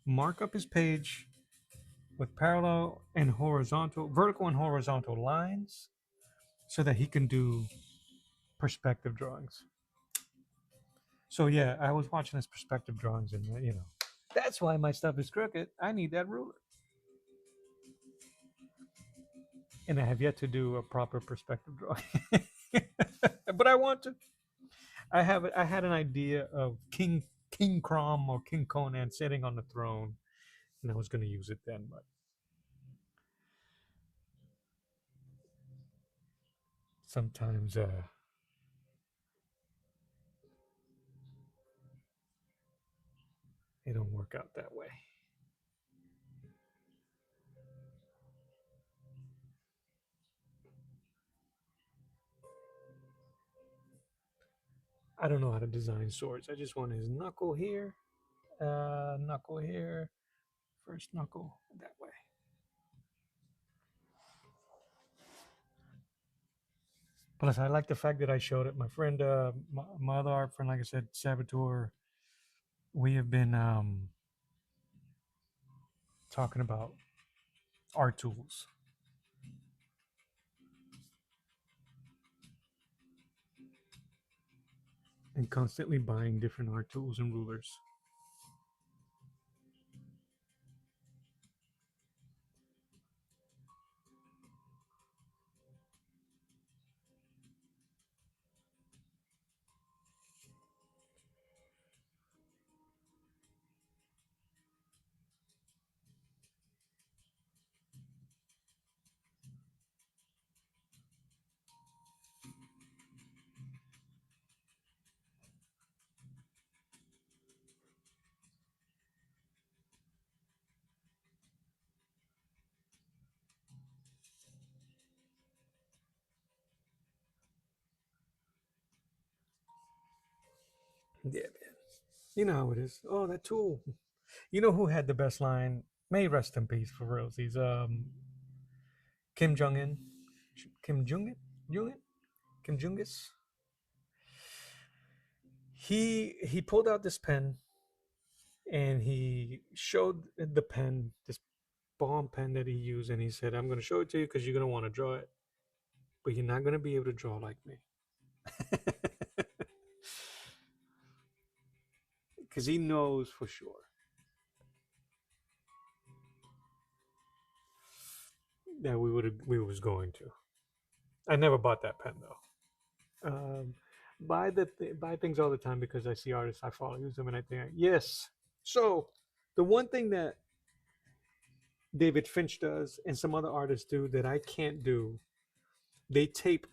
S1: mark up his page with parallel and horizontal, vertical and horizontal lines so that he can do perspective drawings. So yeah, I was watching his perspective drawings, and that's why my stuff is crooked. I need that ruler, and I have yet to do a proper perspective drawing. But I want to. I had an idea of King Crom or King Conan sitting on the throne, and I was going to use it then, but sometimes it don't work out that way. I don't know how to design swords. I just want his knuckle here, first knuckle that way. Plus, I like the fact that I showed it. My friend, my other art friend, like I said, Saboteur, we have been talking about art tools and constantly buying different art tools and rulers. Yeah, man. You know how it is. Oh, that tool. You know who had the best line? May rest in peace for real. He's Kim Jong Un. Kim Jong Un, Kim Jungis. He pulled out this pen and he showed the pen, this bomb pen that he used, and he said, "I'm going to show it to you because you're going to want to draw it, but you're not going to be able to draw like me." Because he knows for sure that we was going to. I never bought that pen though. Buy things all the time because I see artists I follow use them, and I think yes. So the one thing that David Finch does and some other artists do that I can't do, they tape.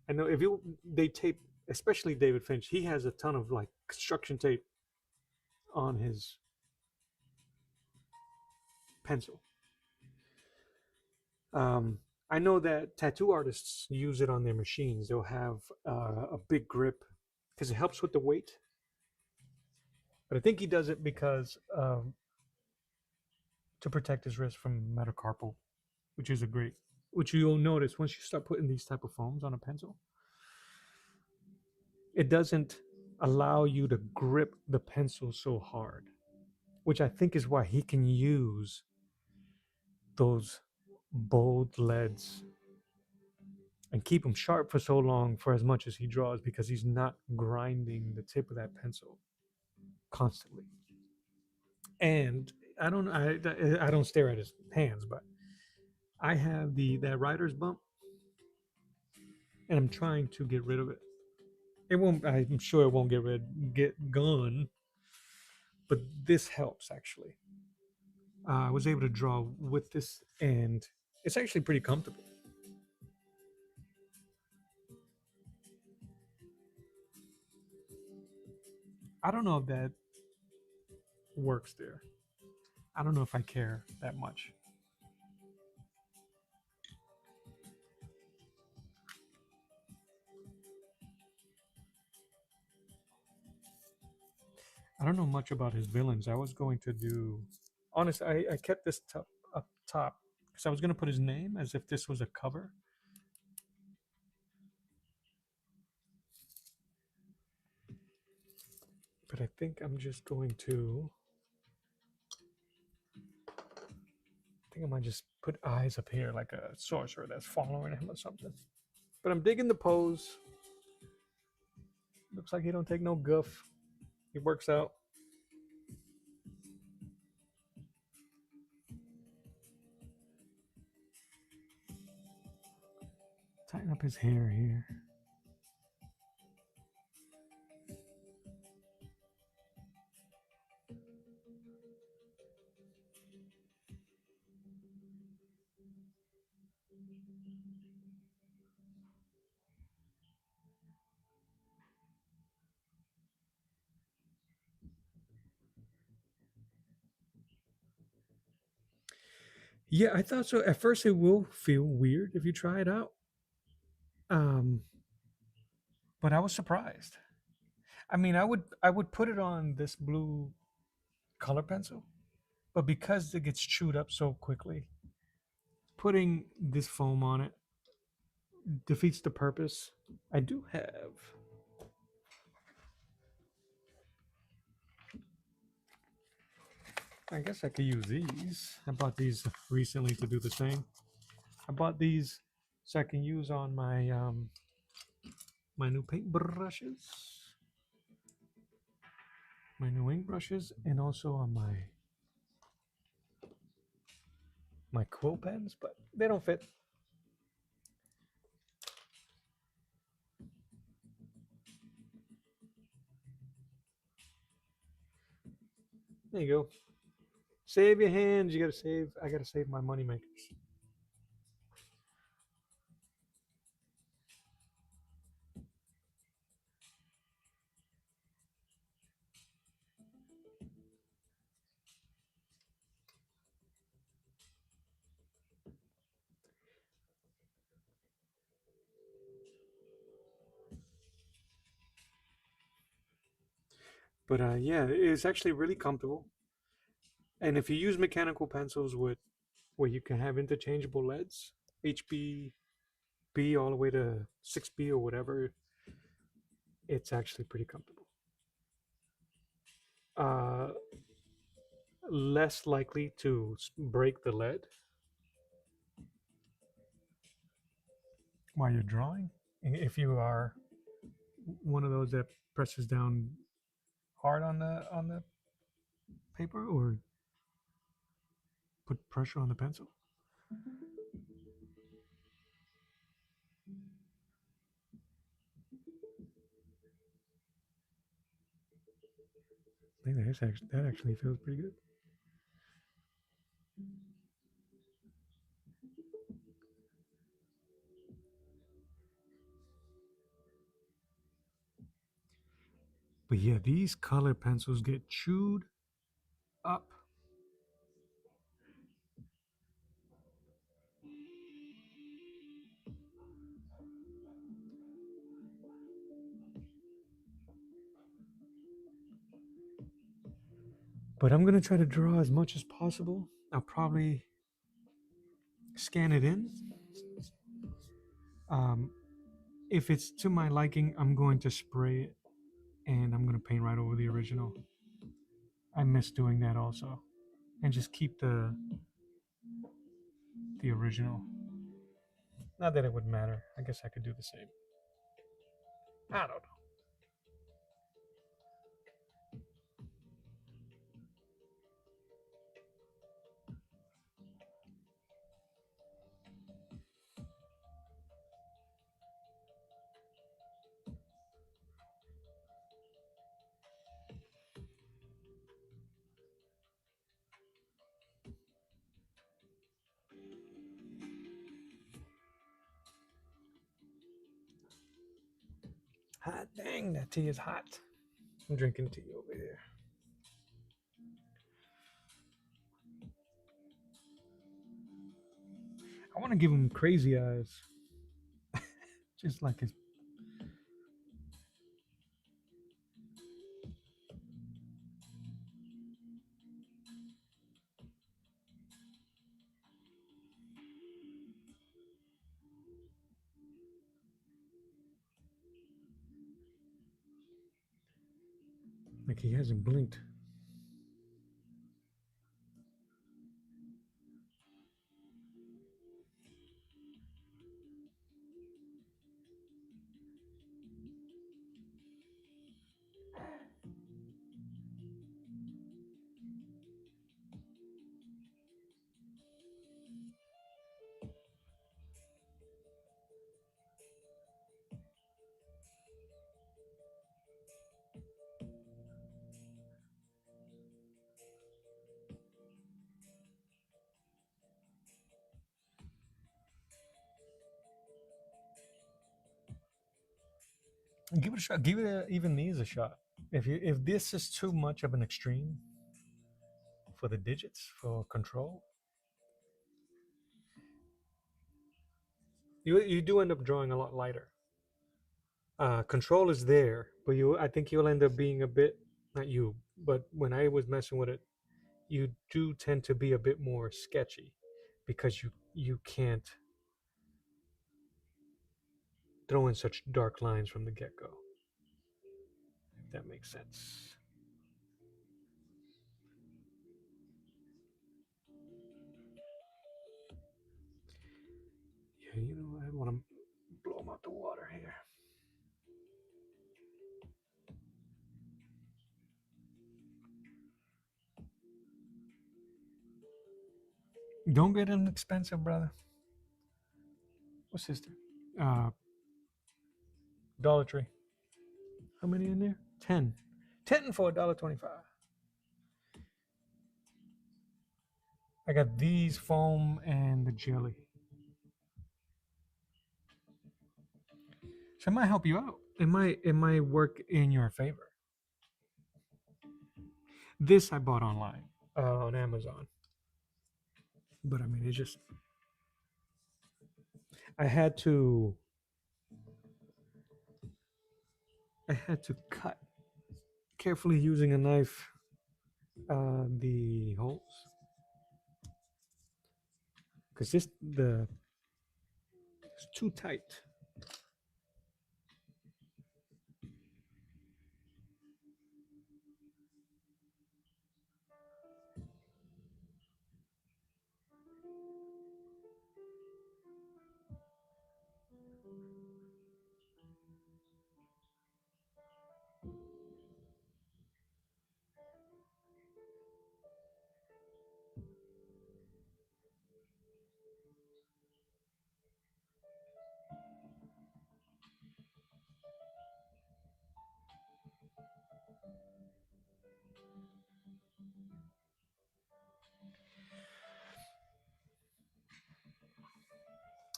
S1: I know if you they tape, especially David Finch. He has a ton of like construction tape on his pencil. Um, I know that tattoo artists use it on their machines. They'll have a big grip because it helps with the weight. But I think he does it because to protect his wrist from metacarpal, which is a great, which you'll notice once you start putting these type of foams on a pencil, it doesn't allow you to grip the pencil so hard, which I think is why he can use those bold leads and keep them sharp for so long for as much as he draws because he's not grinding the tip of that pencil constantly. And I don't stare at his hands, but I have the that writer's bump, and I'm trying to get rid of it. It won't. I'm sure it won't get gone, but this helps actually. I was able to draw with this, and it's actually pretty comfortable. I don't know if that works there. I don't know if I care that much. I don't know much about his villains. I was going to do, honestly, I kept this up top because I was going to put his name as if this was a cover. But I think I'm just going to, I think I might just put eyes up here like a sorcerer that's following him or something. But I'm digging the pose. Looks like he don't take no guff. He works out. Tighten up his hair here. Yeah, I thought so. At first, it will feel weird if you try it out. Um, but I was surprised. I mean, I would put it on this blue color pencil, but because it gets chewed up so quickly, putting this foam on it defeats the purpose. I do have. I guess I could use these. I bought these recently to do the same. I bought these so I can use on my new paint brushes, my new ink brushes, and also on my quill pens, but they don't fit. There you go. Save your hands. You gotta save. I gotta save my money makers. But yeah, it's actually really comfortable. And if you use mechanical pencils with where you can have interchangeable leads, HB B all the way to 6B or whatever, it's actually pretty comfortable. Uh, Less likely to break the lead while you're drawing. If you are one of those that presses down hard on the paper or put pressure on the pencil. I think that actually feels pretty good. But yeah, these color pencils get chewed up. But I'm gonna try to draw as much as possible. I'll probably scan it in. Um, if it's to my liking, I'm going to spray it and I'm gonna paint right over the original. I miss doing that also, and just keep the original. Not that it would matter. I guess I could do the same. I don't know. Hot dang, that tea is hot. I'm drinking tea over here. I want to give him crazy eyes, just like his. Like he hasn't blinked. Give it a shot. Give it even these a shot. If this is too much of an extreme for the digits for control, you do end up drawing a lot lighter. Control is there, but I think you'll end up being a bit, not you, but when I was messing with it, you do tend to be a bit more sketchy because you can't throw in such dark lines from the get-go, if that makes sense. Yeah, I want to blow them out the water here. Don't get an expensive, brother. What's sister? Uh, Dollar Tree. How many in there? 10. 10 for $1.25. I got these foam and the jelly. So it might help you out. It might work in your favor. This I bought online on Amazon, but I mean it's just I had to I had to cut carefully using a knife the holes because this the It's too tight.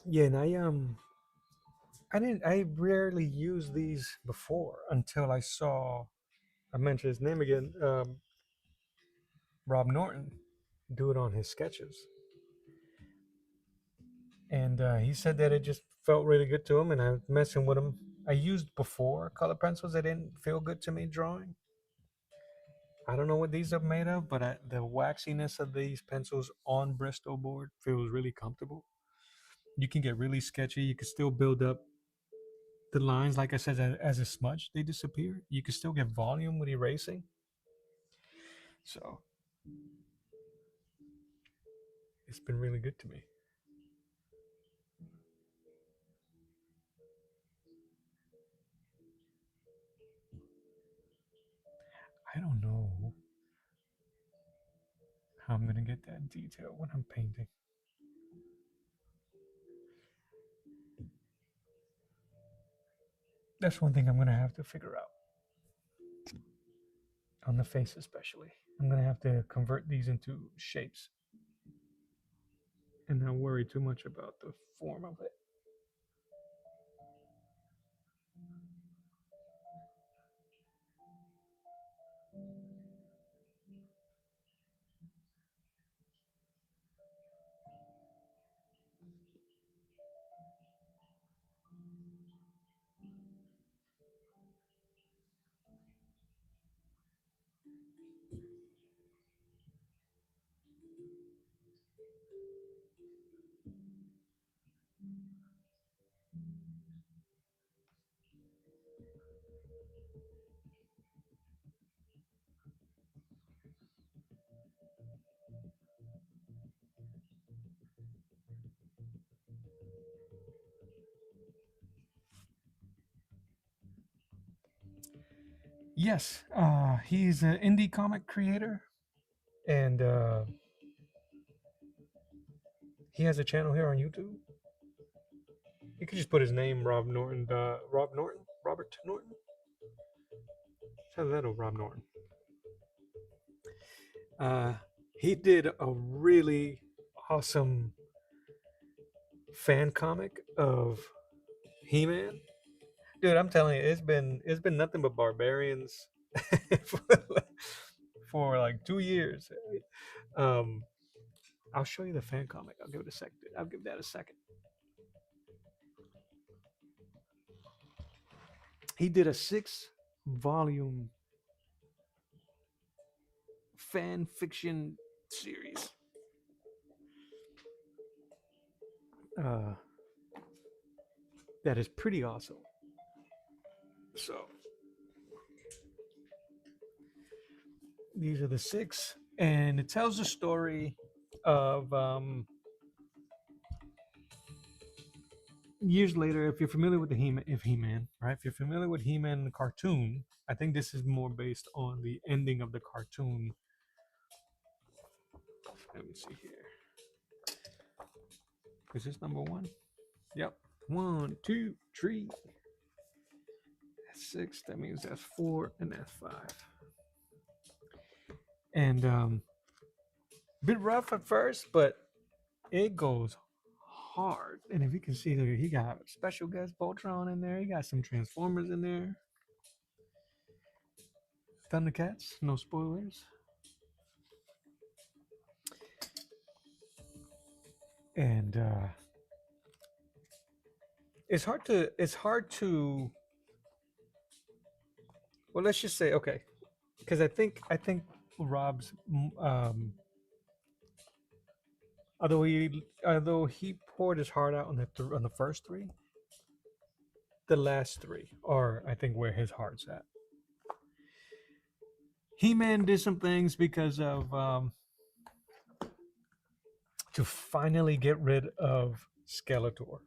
S1: Yeah, and I rarely used these before until I mentioned his name again, Rob Norton, do it on his sketches. And he said that it just felt really good to him, and I was messing with him. I used before color pencils that didn't feel good to me drawing. I don't know what these are made of, but the waxiness of these pencils on Bristol board feels really comfortable. You can get really sketchy. You can still build up the lines, like I said, as a smudge, they disappear. You can still get volume with erasing. So it's been really good to me. I don't know how I'm gonna get that detail when I'm painting. That's one thing I'm gonna have to figure out on the face, especially. I'm gonna have to convert these into shapes and not worry too much about the form of it. Yes, he's an indie comic creator, and he has a channel here on YouTube. You could just put his name, Rob Norton. Rob Norton, Robert Norton. How's that, old Rob Norton? Uh, he did a really awesome fan comic of He-Man. Dude, I'm telling you, it's been nothing but barbarians for, for like 2 years. Um, I'll show you the fan comic. I'll give it a sec. I'll give that a second. He did a 6-volume fan fiction series. Uh, that is pretty awesome. So these are the 6, and it tells the story of years later. If you're familiar with the He-Man, right? If you're familiar with He-Man the cartoon, I think this is more based on the ending of the cartoon. Let me see here. Is this number 1? Yep. 1, 2, 3. That's 6. That means that's 4, and that's 5. And bit rough at first, but it goes hard. And if you can see there, he got special guest Voltron in there. He got some Transformers in there. Thundercats, no spoilers. And it's hard to well, let's just say, okay, because I think Rob's although he poured his heart out on on the first three. The last three are, I think, where his heart's at. He-Man did some things because of to finally get rid of Skeletor,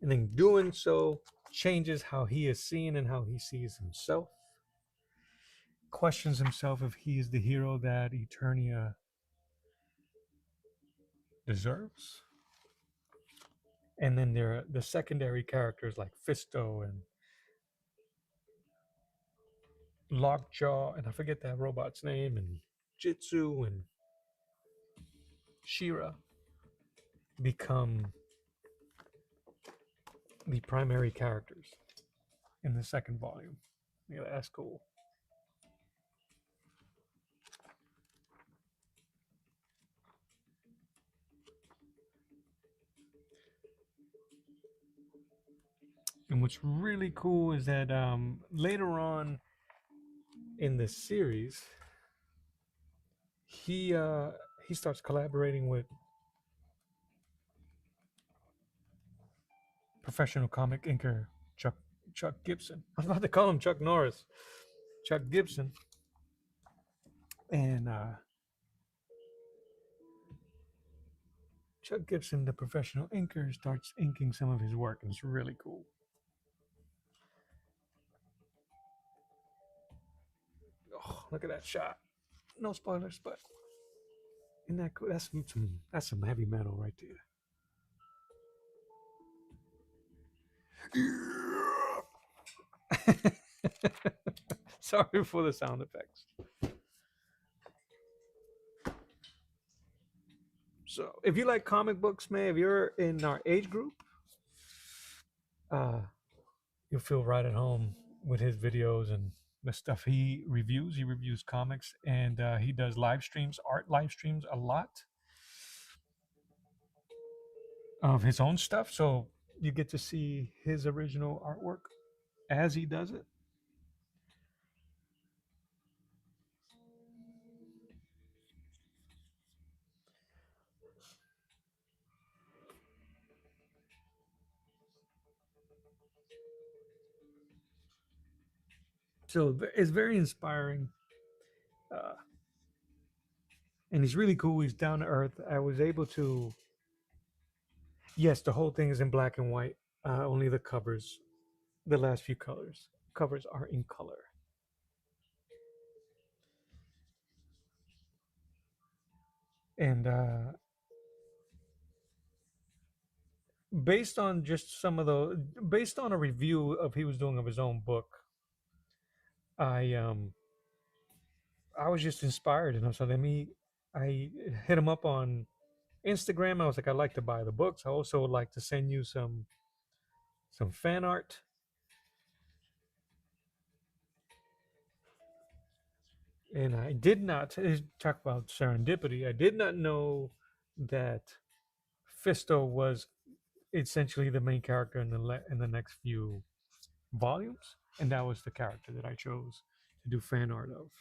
S1: and in doing so, changes how he is seen and how he sees himself. Questions himself if he is the hero that Eternia deserves. And then there are the secondary characters like Fisto and Lockjaw, and I forget that robot's name, and Jitsu and Shira become the primary characters in the second volume. Yeah, that's cool. And what's really cool is that later on in the series, he starts collaborating with professional comic inker Chuck Gibson. I was about to call him Chuck Norris. Chuck Gibson, and Chuck Gibson, the professional inker, starts inking some of his work, and it's really cool. Oh, look at that shot! No spoilers, but isn't that cool? That's some heavy metal right there. Sorry for the sound effects. So, if you like comic books, man, if you're in our age group, uh, you'll feel right at home with his videos and the stuff he reviews. He reviews comics, and he does live streams, art live streams a lot of his own stuff. So you get to see his original artwork as he does it. So it's very inspiring. Uh, and he's really cool. He's down to earth. I was able to, yes, the whole thing is in black and white. Only the covers, the last few covers are in color. And based on just some of the, based on a review of he was doing of his own book, I um I was just inspired, and so I hit him up on Instagram. I was like, I'd like to buy the books. I also would like to send you some fan art. And I did not talk about serendipity. I did not know that Fisto was essentially the main character in the next few volumes, and that was the character that I chose to do fan art of.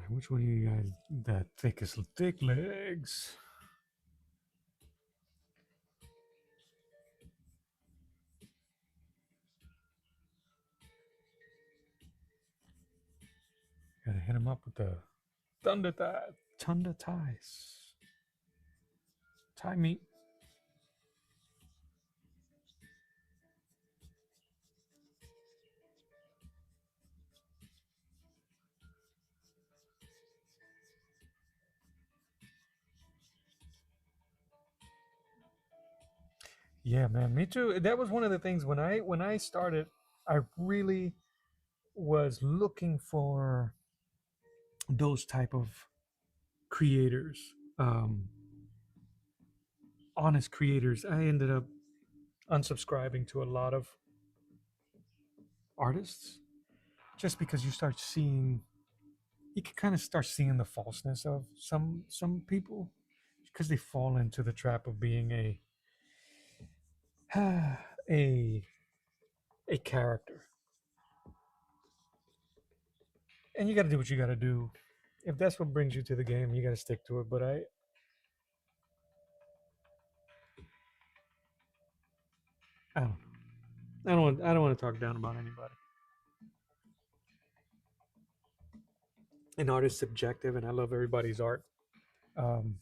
S1: Which one of you guys that thickest thick legs? Gotta hit him up with the thunder ties. Tie me. Yeah, man, me too. That was one of the things when I started, I really was looking for those type of creators, honest creators. I ended up unsubscribing to a lot of artists just because you can kind of start seeing the falseness of some people because they fall into the trap of being a a character, and you got to do what you got to do. If that's what brings you to the game, you got to stick to it. But I don't know. I don't want to talk down about anybody. An artist's subjective, and I love everybody's art. Um,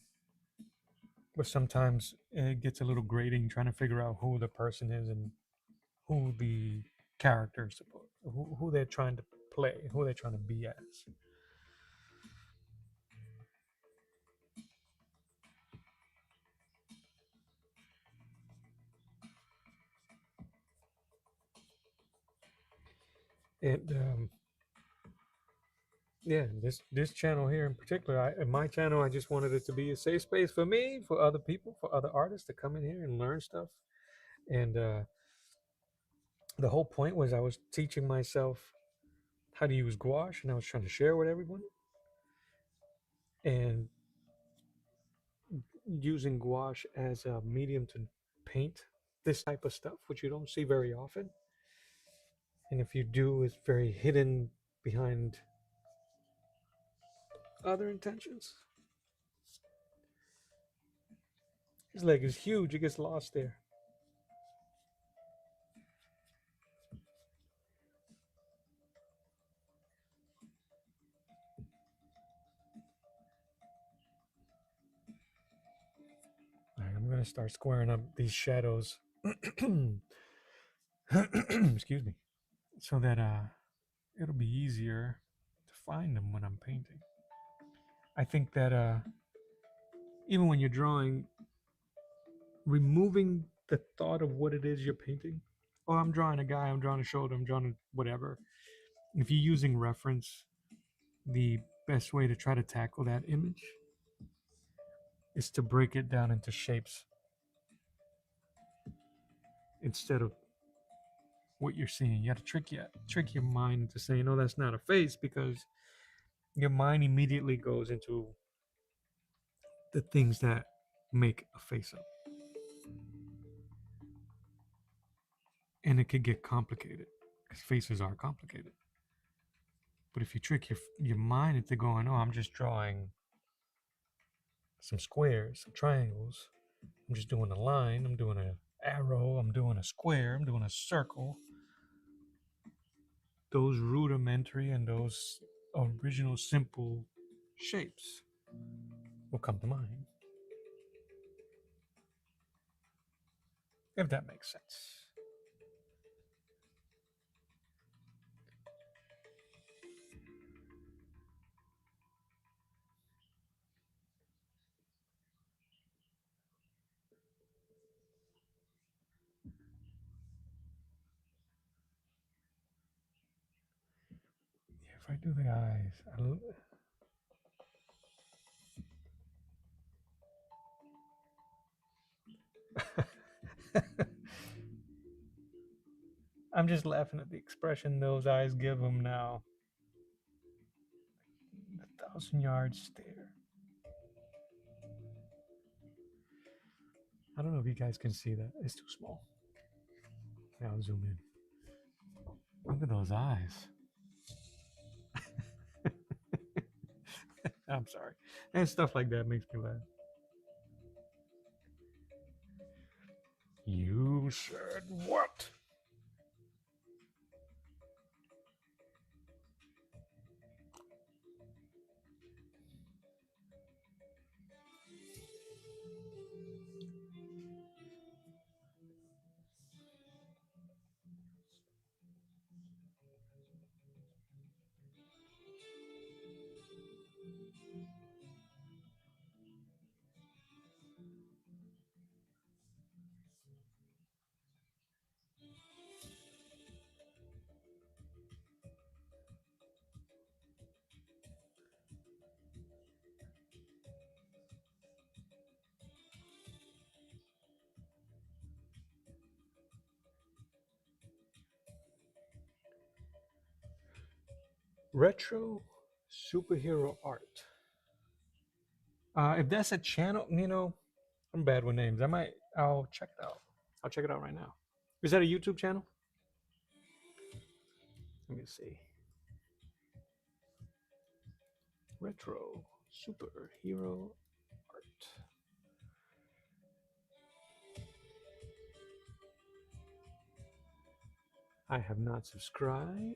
S1: but sometimes it gets a little grating trying to figure out who the person is and who the character is supposed, who they're trying to play, who they're trying to be as. And yeah, this channel here in particular, in my channel, I just wanted it to be a safe space for me, for other people, for other artists to come in here and learn stuff. And the whole point was I was teaching myself how to use gouache, and I was trying to share with everyone. And using gouache as a medium to paint this type of stuff, which you don't see very often. And if you do, it's very hidden behind other intentions. His leg is huge, it gets lost there. All right, I'm going to start squaring up these shadows. Excuse me. So that it'll be easier to find them when I'm painting. I think that even when you're drawing, removing the thought of what it is you're painting. Oh, I'm drawing a guy, I'm drawing a shoulder, I'm drawing whatever. If you're using reference, the best way to try to tackle that image is to break it down into shapes instead of what you're seeing. You have to trick your mind into saying, "No, that's not a face," because your mind immediately goes into the things that make a face up, and it could get complicated because faces are complicated. But if you trick your mind into going, "Oh, I'm just drawing some squares, some triangles. I'm just doing a line. I'm doing an arrow. I'm doing a square. I'm doing a circle." Those rudimentary and those original simple shapes will come to mind, if that makes sense. Yeah, if I do the eyes, I'm just laughing at the expression those eyes give him now. The 1,000 yard stare. I don't know if you guys can see that. It's too small. Now I'll zoom in. Look at those eyes. I'm sorry. And stuff like that makes me laugh. You said what? Retro superhero art. If that's a channel, I'm bad with names. I'll check it out. I'll check it out right now. Is that a YouTube channel? Let me see. Retro superhero art. I have not subscribed.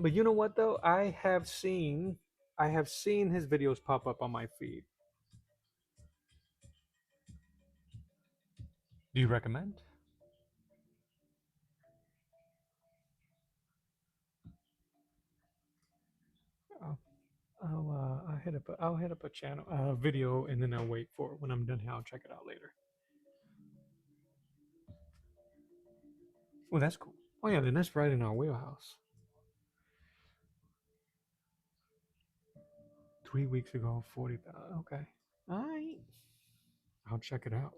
S1: But you know what though? I have seen his videos pop up on my feed. Do you recommend? I'll I'll hit up a channel video and then I'll wait for it. When I'm done here. I'll check it out later. Oh, that's cool. Oh yeah, then that's right in our wheelhouse. 3 weeks ago, 40,000. Okay, all right. I'll check it out.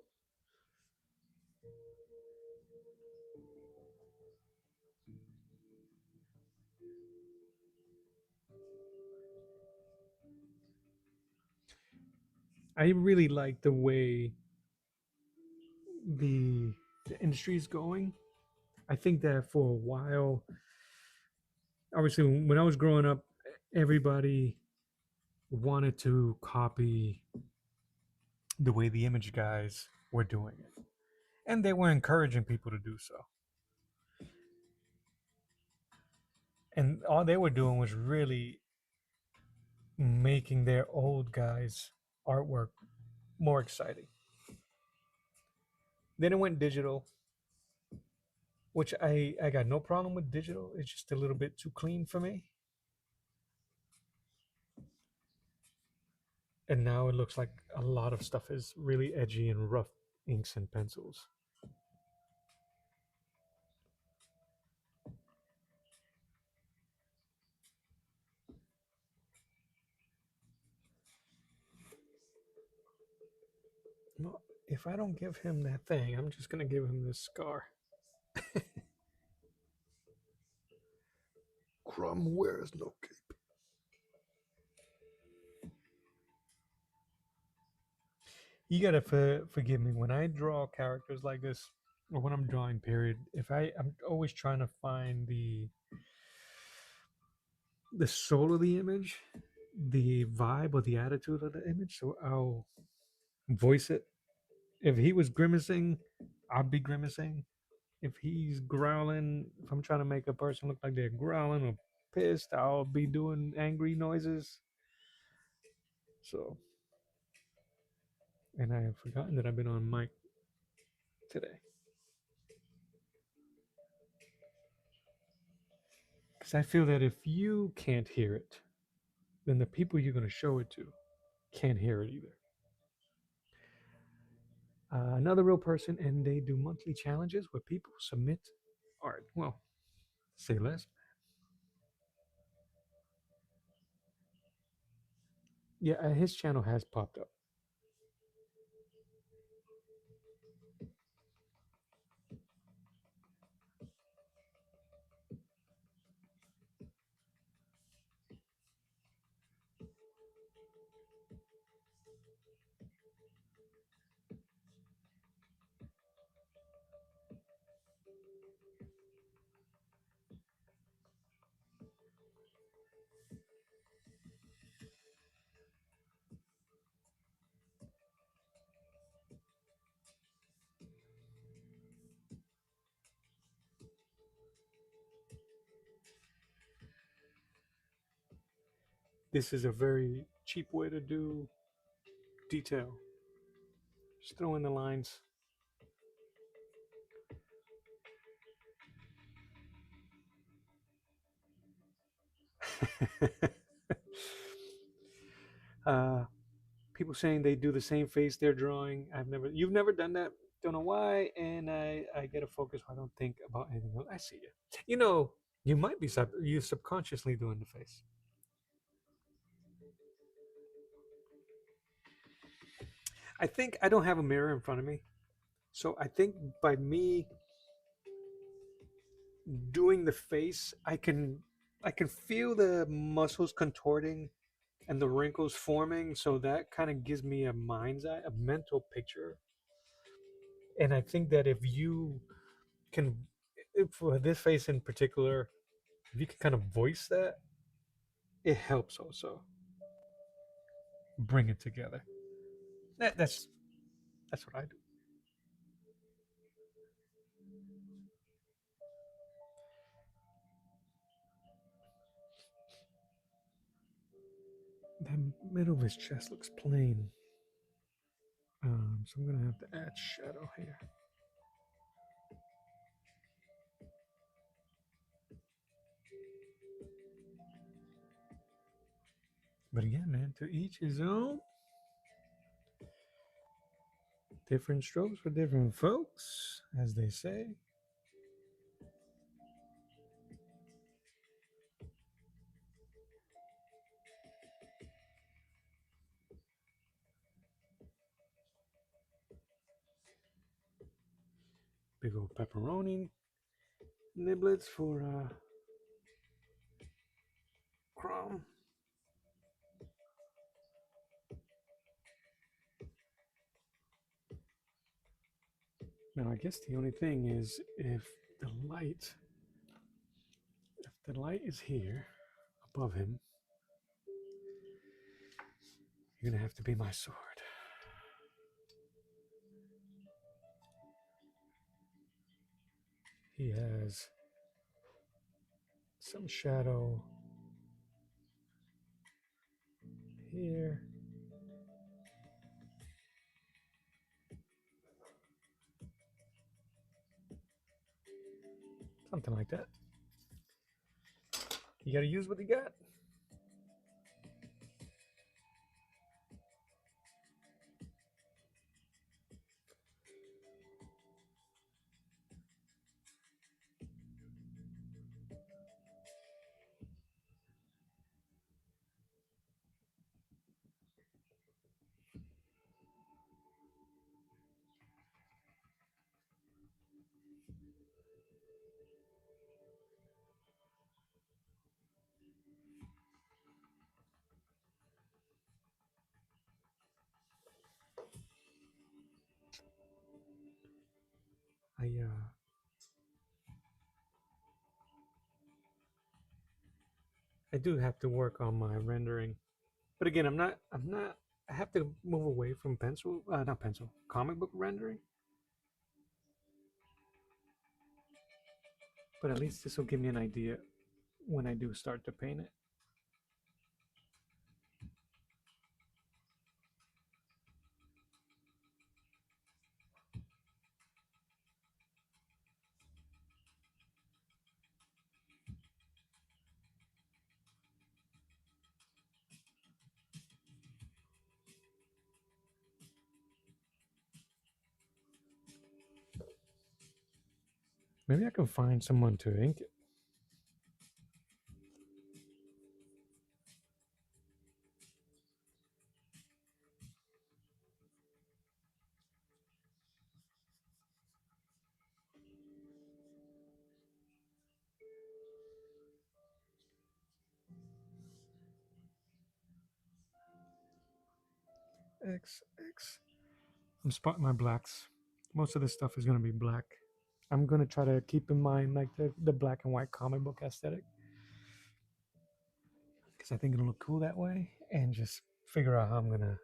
S1: I really like the way the the industry is going. I think that for a while, obviously, when I was growing up, everybody wanted to copy the way the image guys were doing it, and they were encouraging people to do so. And all they were doing was really making their old guys' artwork more exciting. Then it went digital, which I got no problem with digital. It's just a little bit too clean for me. And now it looks like a lot of stuff is really edgy and rough inks and pencils. Well, if I don't give him that thing, I'm just gonna give him this scar.
S2: Crom wears no cape.
S1: You gotta forgive me when I draw characters like this, or when I'm drawing. Period. I'm always trying to find the soul of the image, the vibe or the attitude of the image. So I'll voice it. If he was grimacing, I'll be grimacing. If he's growling, if I'm trying to make a person look like they're growling or pissed, I'll be doing angry noises. So, and I have forgotten that I've been on mic today. Because I feel that if you can't hear it, then the people you're going to show it to can't hear it either. Another real person, and they do monthly challenges where people submit art. Well, say less. Yeah, his channel has popped up. This is a very cheap way to do detail. Just throw in the lines. uh, People saying they do the same face they're drawing. You've never done that. Don't know why, and I get a focus. I don't think about anything else. I see you. You know, you might be you subconsciously doing the face. I think I don't have a mirror in front of me, so I think by me doing the face, I can feel the muscles contorting and the wrinkles forming. So that kind of gives me a mind's eye, a mental picture. And I think that if you can, for this face in particular, if you can kind of voice that, it helps also bring it together. That's what I do. The middle of his chest looks plain. So I'm gonna have to add shadow here. But again, man, to each his own. Different strokes for different folks, as they say. Big old pepperoni niblets for Crom. Now, I guess the only thing is if the light is here above him, you're gonna have to be my sword. He has some shadow here. Something like that. You gotta use what you got. I do have to work on my rendering, but again, I'm not. I have to move away from pencil, not pencil, comic book rendering. But at least this will give me an idea when I do start to paint it. Maybe I can find someone to ink it. X. I'm spotting my blacks. Most of this stuff is going to be black. I'm going to try to keep in mind like the black and white comic book aesthetic because I think it'll look cool that way and just figure out how I'm going to.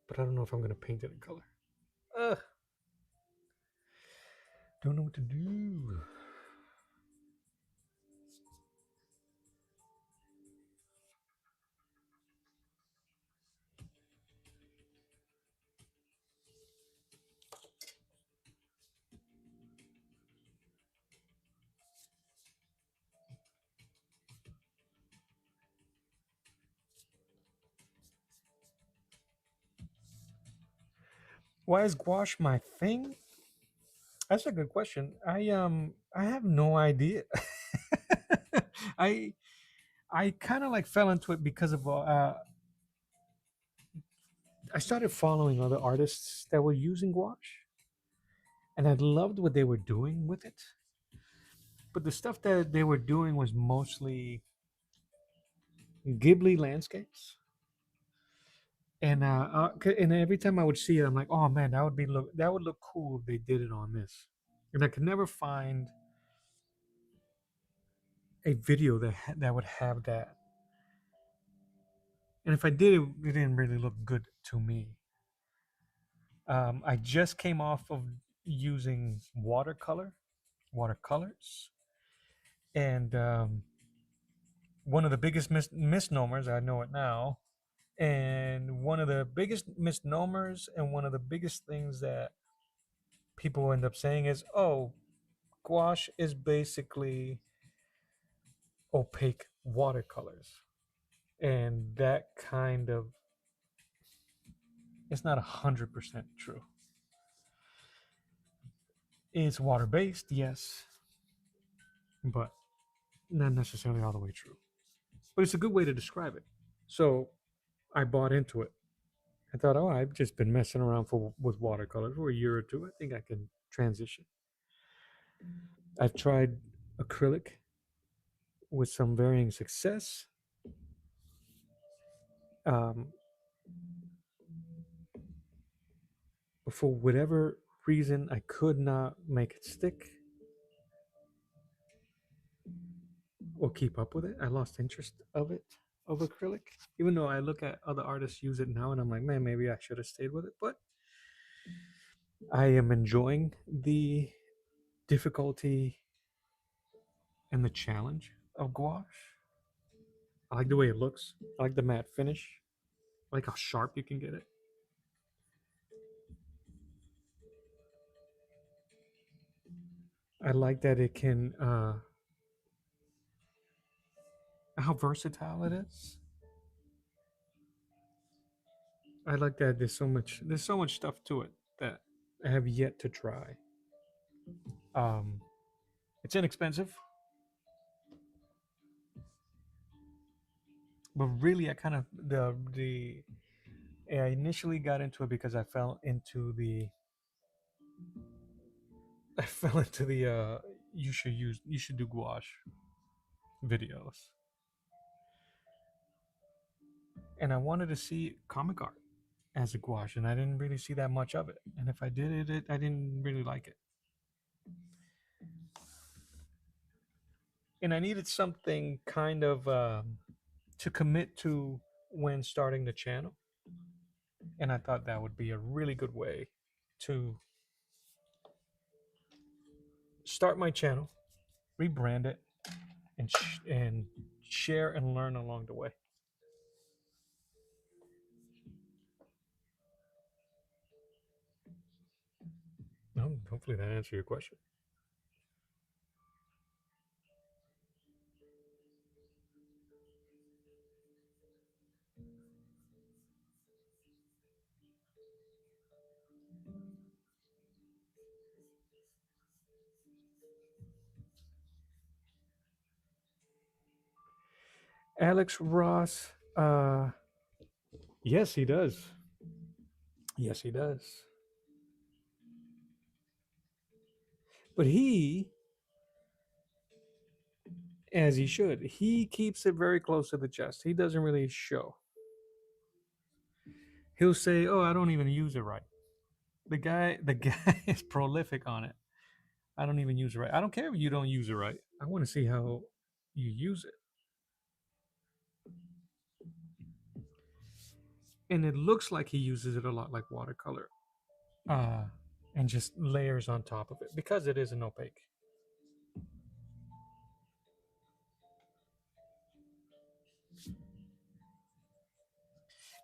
S1: But I don't know if I'm going to paint it in color. Ugh. Don't know what to do. Why is gouache my thing? That's a good question. I have no idea. I I kind of like fell into it because of I started following other artists that were using gouache, and I loved what they were doing with it. But the stuff that they were doing was mostly Ghibli landscapes, and every time I would see it, I'm like, oh man, that would look cool if they did it on this. and I could never find a video that would have that. And if I did, it didn't really look good to me. I just came off of using watercolors, and one of the biggest misnomers, I know it now, and one of the biggest misnomers, and one of the biggest things that people end up saying is, "Oh, gouache is basically opaque watercolors," and that kind of it's not 100% true. It's water based, yes, but not necessarily all the way true. But it's a good way to describe it. So I bought into it. I thought, oh, I've just been messing around with watercolors for a year or two. I think I can transition. I've tried acrylic with some varying success. Um, but for whatever reason, I could not make it stick or keep up with it. I lost interest of acrylic. Even though I look at other artists use it now, and I'm like, man, maybe I should have stayed with it. But I am enjoying the difficulty and the challenge of gouache. I like the way it looks. I like the matte finish. I like how sharp you can get it. I like that it can how versatile it is. I like that there's so much stuff to it that I have yet to try. Um, it's inexpensive, but really I kind of the I initially got into it because I fell into the you should do gouache videos, and I wanted to see comic art as a gouache, and I didn't really see that much of it. And if I did I didn't really like it. And I needed something kind of to commit to when starting the channel. And I thought that would be a really good way to start my channel, rebrand it, and share and learn along the way. Hopefully that answered your question. Alex Ross, yes, he does. Yes, he does. But he, as he should, he keeps it very close to the chest. He doesn't really show. He'll say, "Oh, I don't even use it right." The guy is prolific on it. I don't even use it right. I don't care if you don't use it right. I want to see how you use it. And it looks like he uses it a lot like watercolor, uh, and just layers on top of it because it is an opaque.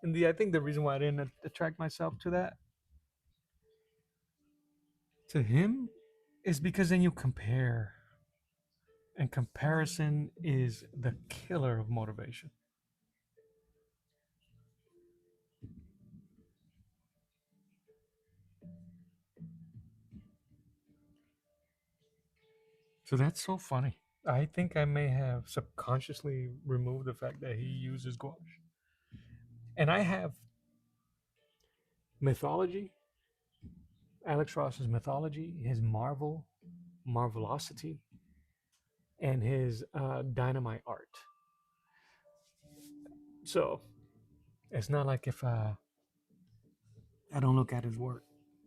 S1: And I think the reason why I didn't attract myself to that to him is because then you compare, and comparison is the killer of motivation. So that's so funny. I think I may have subconsciously removed the fact that he uses gouache. And I have mythology, Alex Ross's mythology, his marvelosity, and his dynamite art. So it's not like if I don't look at his work,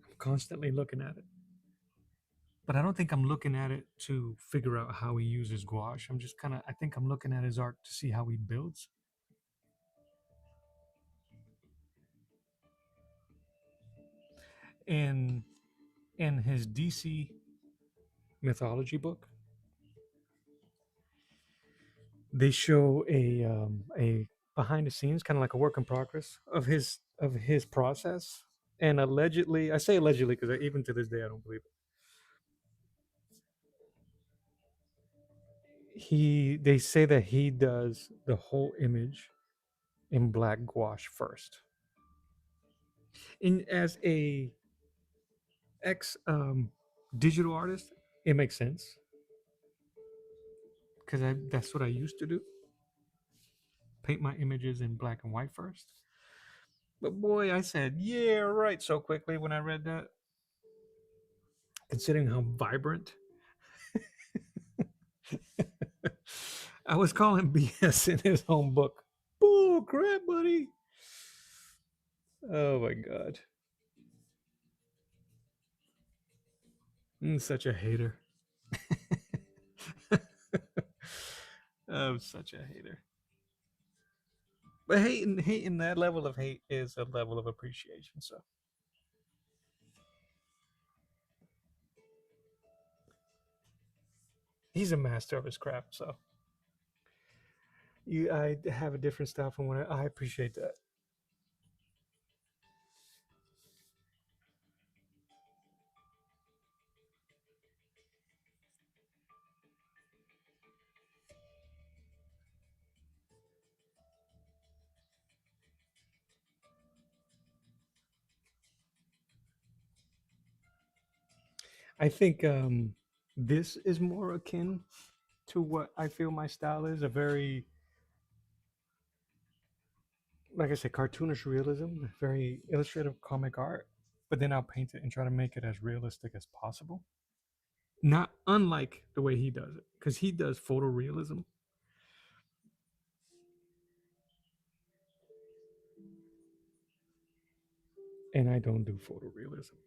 S1: I'm constantly looking at it. but I don't think I'm looking at it to figure out how he uses gouache. I'm just kind of, I think I'm looking at his art to see how he builds. And in his DC mythology book, they show a behind the scenes, kind of like a work in progress of his process. And allegedly, I say allegedly because even to this day I don't believe it. They say that he does the whole image in black gouache first. And as a ex digital artist, it makes sense because that's what I used to do. Paint my images in black and white first. But boy, I said, yeah, right, so quickly when I read that, considering how vibrant I was calling BS in his home book. Bull crap, buddy. Oh my god. I'm such a hater. I'm such a hater. But hating that level of hate is a level of appreciation. So he's a master of his craft. So I have a different style from what I appreciate that. I think this is more akin to what I feel my style is. A very, like I said, cartoonish realism, very illustrative comic art. But then I'll paint it and try to make it as realistic as possible. Not unlike the way he does it, because he does photorealism, and I don't do photorealism.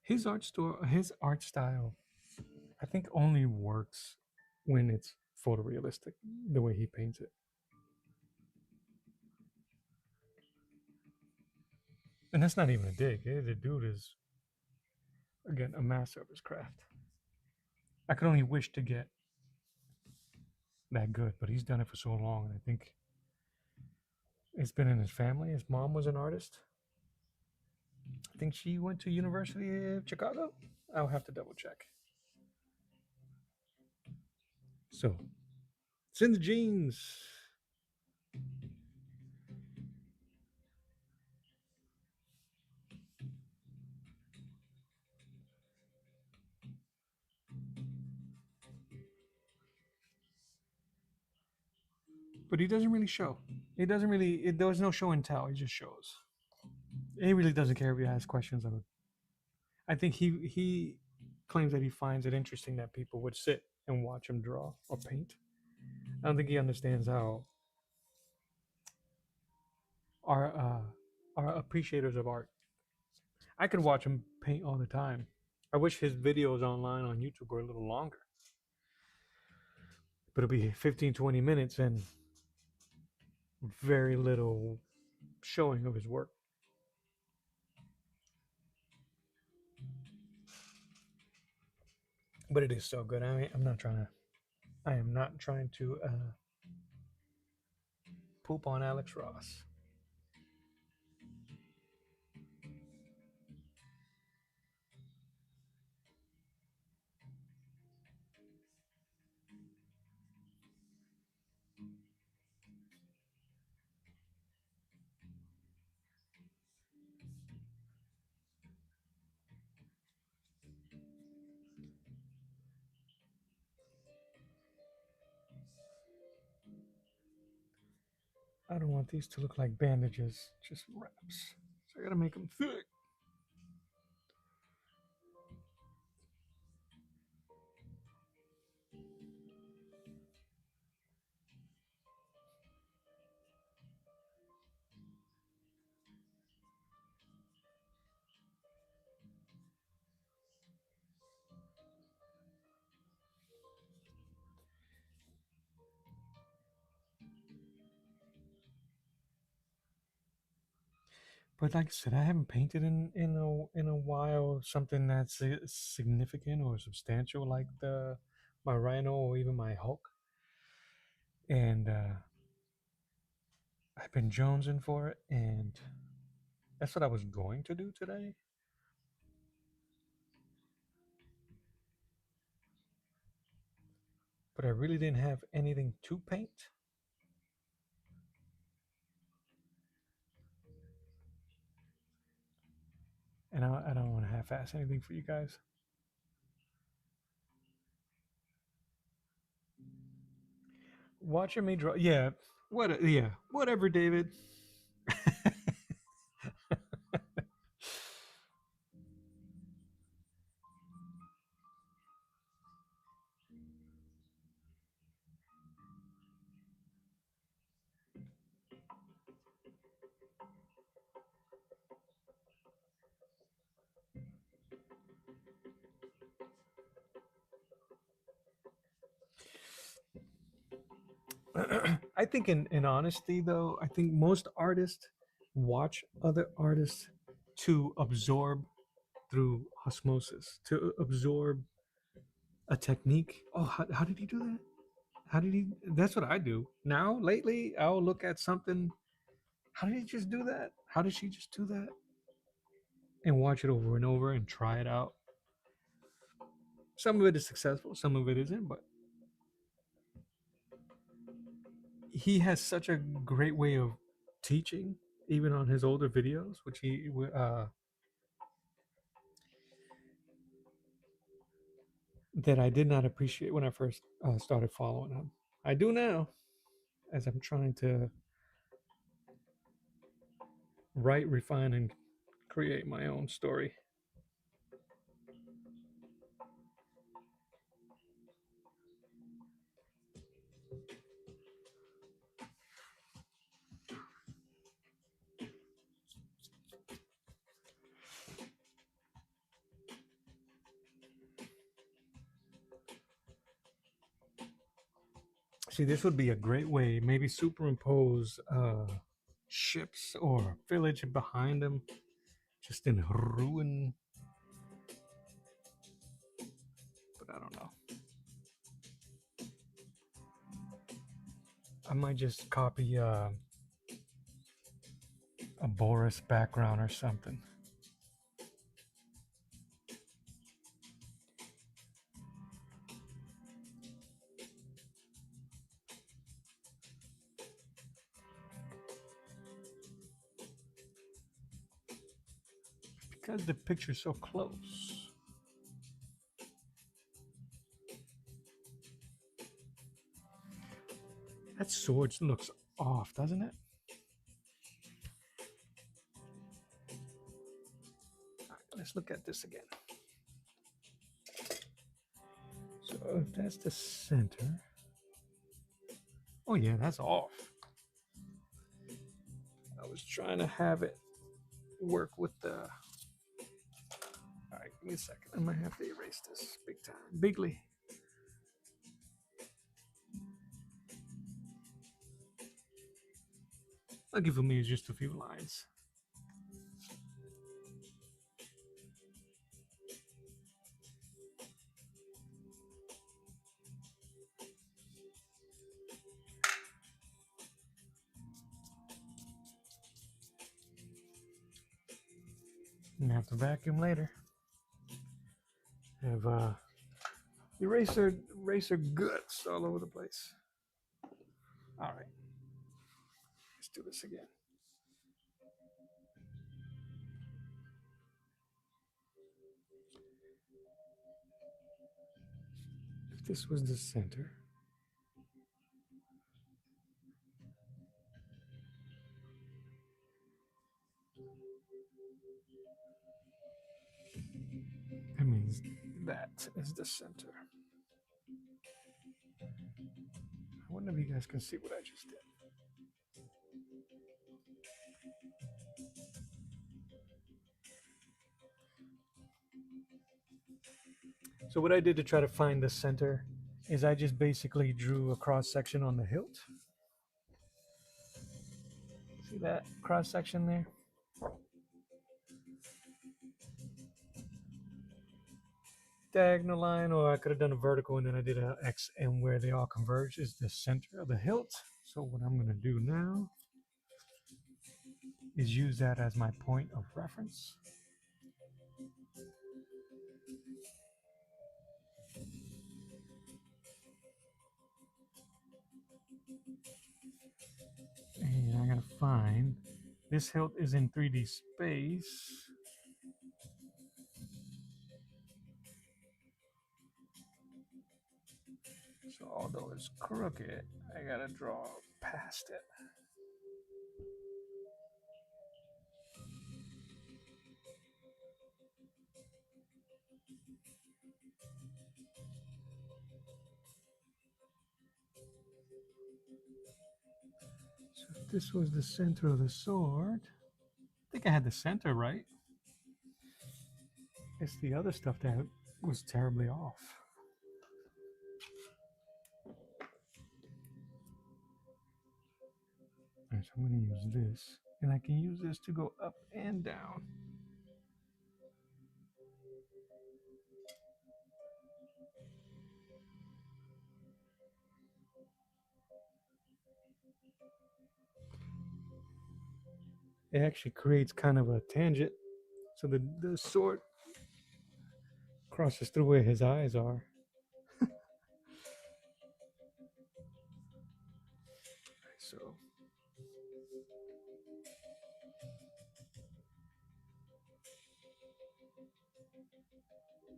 S1: His art style, I think only works when it's photorealistic, the way he paints it. And that's not even a dig. The dude is, again, a master of his craft. I could only wish to get that good, but he's done it for so long, and I think it's been in his family. His mom was an artist. I think she went to University of Chicago. I'll have to double check. So it's in the genes. But he doesn't really show. He doesn't really. There's no show and tell. He just shows. He really doesn't care if you ask questions of him. I think he claims that he finds it interesting that people would sit and watch him draw or paint. I don't think he understands how our appreciators of art. I could watch him paint all the time. I wish his videos online on YouTube were a little longer, but it'll be 15, 20 minutes and very little showing of his work. But it is so good. I'm not trying to. I am not trying to poop on Alex Ross. I don't want these to look like bandages, just wraps. So I gotta make them thick. But like I said, I haven't painted in a while something that's significant or substantial like the my Rhino or even my Hulk. And I've been jonesing for it, and that's what I was going to do today. But I really didn't have anything to paint. And I don't want to half-ass anything for you guys. Watching me draw, yeah, yeah, whatever, David. I think in honesty though, I think most artists watch other artists to absorb through osmosis, to absorb a technique. Oh, how did he do that? How did he? That's what I do now. Lately, I'll look at something. How did he just do that? How did she just do that? And watch it over and over and try it out. Some of it is successful, some of it isn't, but he has such a great way of teaching, even on his older videos, which that I did not appreciate when I first started following him. I do now, as I'm trying to write, refine, and create my own story. See, this would be a great way. Maybe superimpose ships or village behind them, just in ruin. But I don't know. I might just copy a Boris background or something. Because the picture's so close. That sword looks off, doesn't it? All right, let's look at this again. So if that's the center. Oh yeah, that's off. I was trying to have it work with the. All right, give me a second. I might have to erase this big time, bigly. Lucky for me, it's just a few lines. I'm gonna have to vacuum later. Have eraser guts all over the place. All right, let's do this again. If this was the center, That means that is the center. I wonder if you guys can see what I just did. So what I did to try to find the center is I just basically drew a cross section on the hilt. See that cross section there? Diagonal line, or I could have done a vertical and then I did an X, and where they all converge is the center of the hilt. So what I'm going to do now is use that as my point of reference. And I'm going to find this hilt is in 3D space. So although it's crooked, I got to draw past it. So if this was the center of the sword, I think I had the center right. It's the other stuff that was terribly off. Alright, so I'm going to use this, and I can use this to go up and down. It actually creates kind of a tangent, so the sword crosses through where his eyes are. So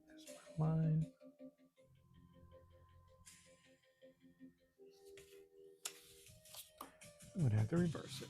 S1: there's my line. I'm gonna have to reverse it.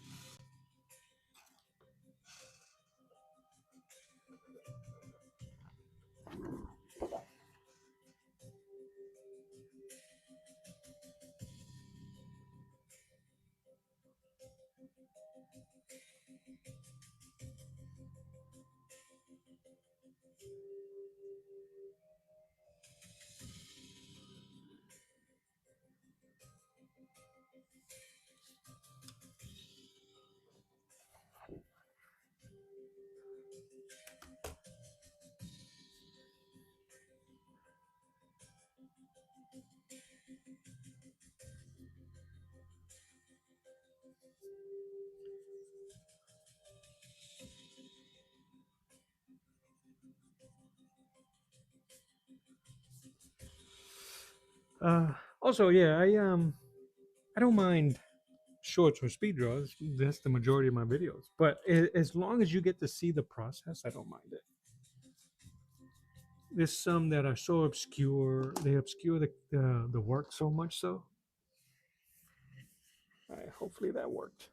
S1: Also, yeah, I don't mind shorts or speed draws. That's the majority of my videos. But as long as you get to see the process, I don't mind it. There's some that are so obscure; they obscure the work so much. So, hopefully that worked.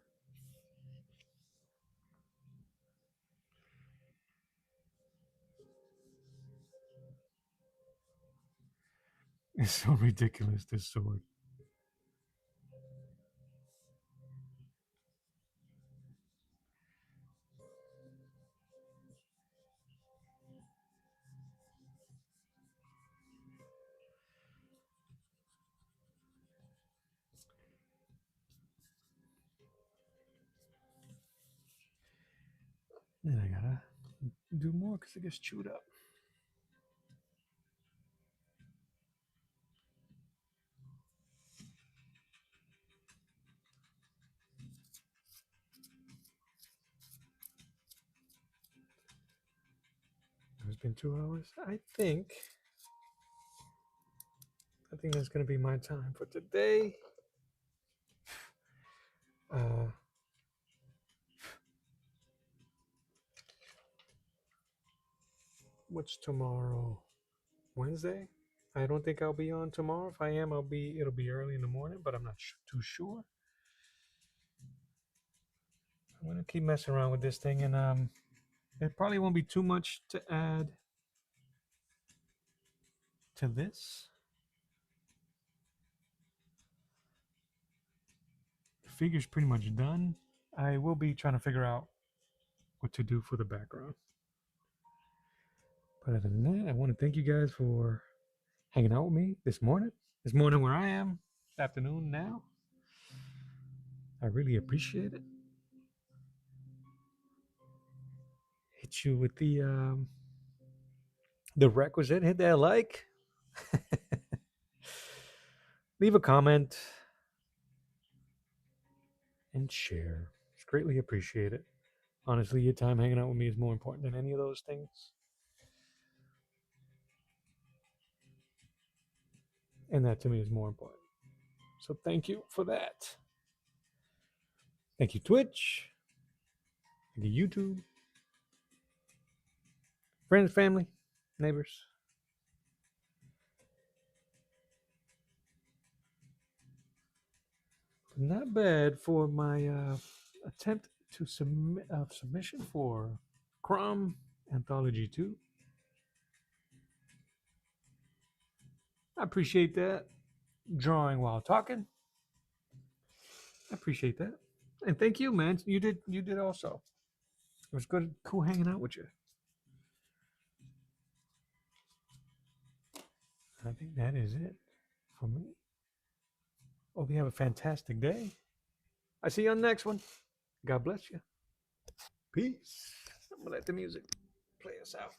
S1: It's so ridiculous, this sword. Then I gotta do more because it gets chewed up. It's been 2 hours. I think that's gonna be my time for today. Uh, what's tomorrow? Wednesday? I don't think I'll be on tomorrow. If I am, it'll be early in the morning, but I'm not too sure. I'm gonna keep messing around with this thing, and it probably won't be too much to add to this. The figure's pretty much done. I will be trying to figure out what to do for the background. But other than that, I want to thank you guys for hanging out with me this morning. This morning where I am, afternoon now. I really appreciate it. Hit you with the requisite. Hit that like. Leave a comment and share. It's greatly appreciated. Honestly, your time hanging out with me is more important than any of those things. And that to me is more important. So thank you for that. Thank you, Twitch. Thank you, YouTube. Friends, family, neighbors. Not bad for my attempt to submission for Crom Anthology 2. I appreciate that. Drawing while talking. I appreciate that. And thank you, man. You did also. It was good, cool hanging out with you. I think that is it for me. Hope you have a fantastic day. I see you on the next one. God bless you. Peace. I'm gonna let the music play us out.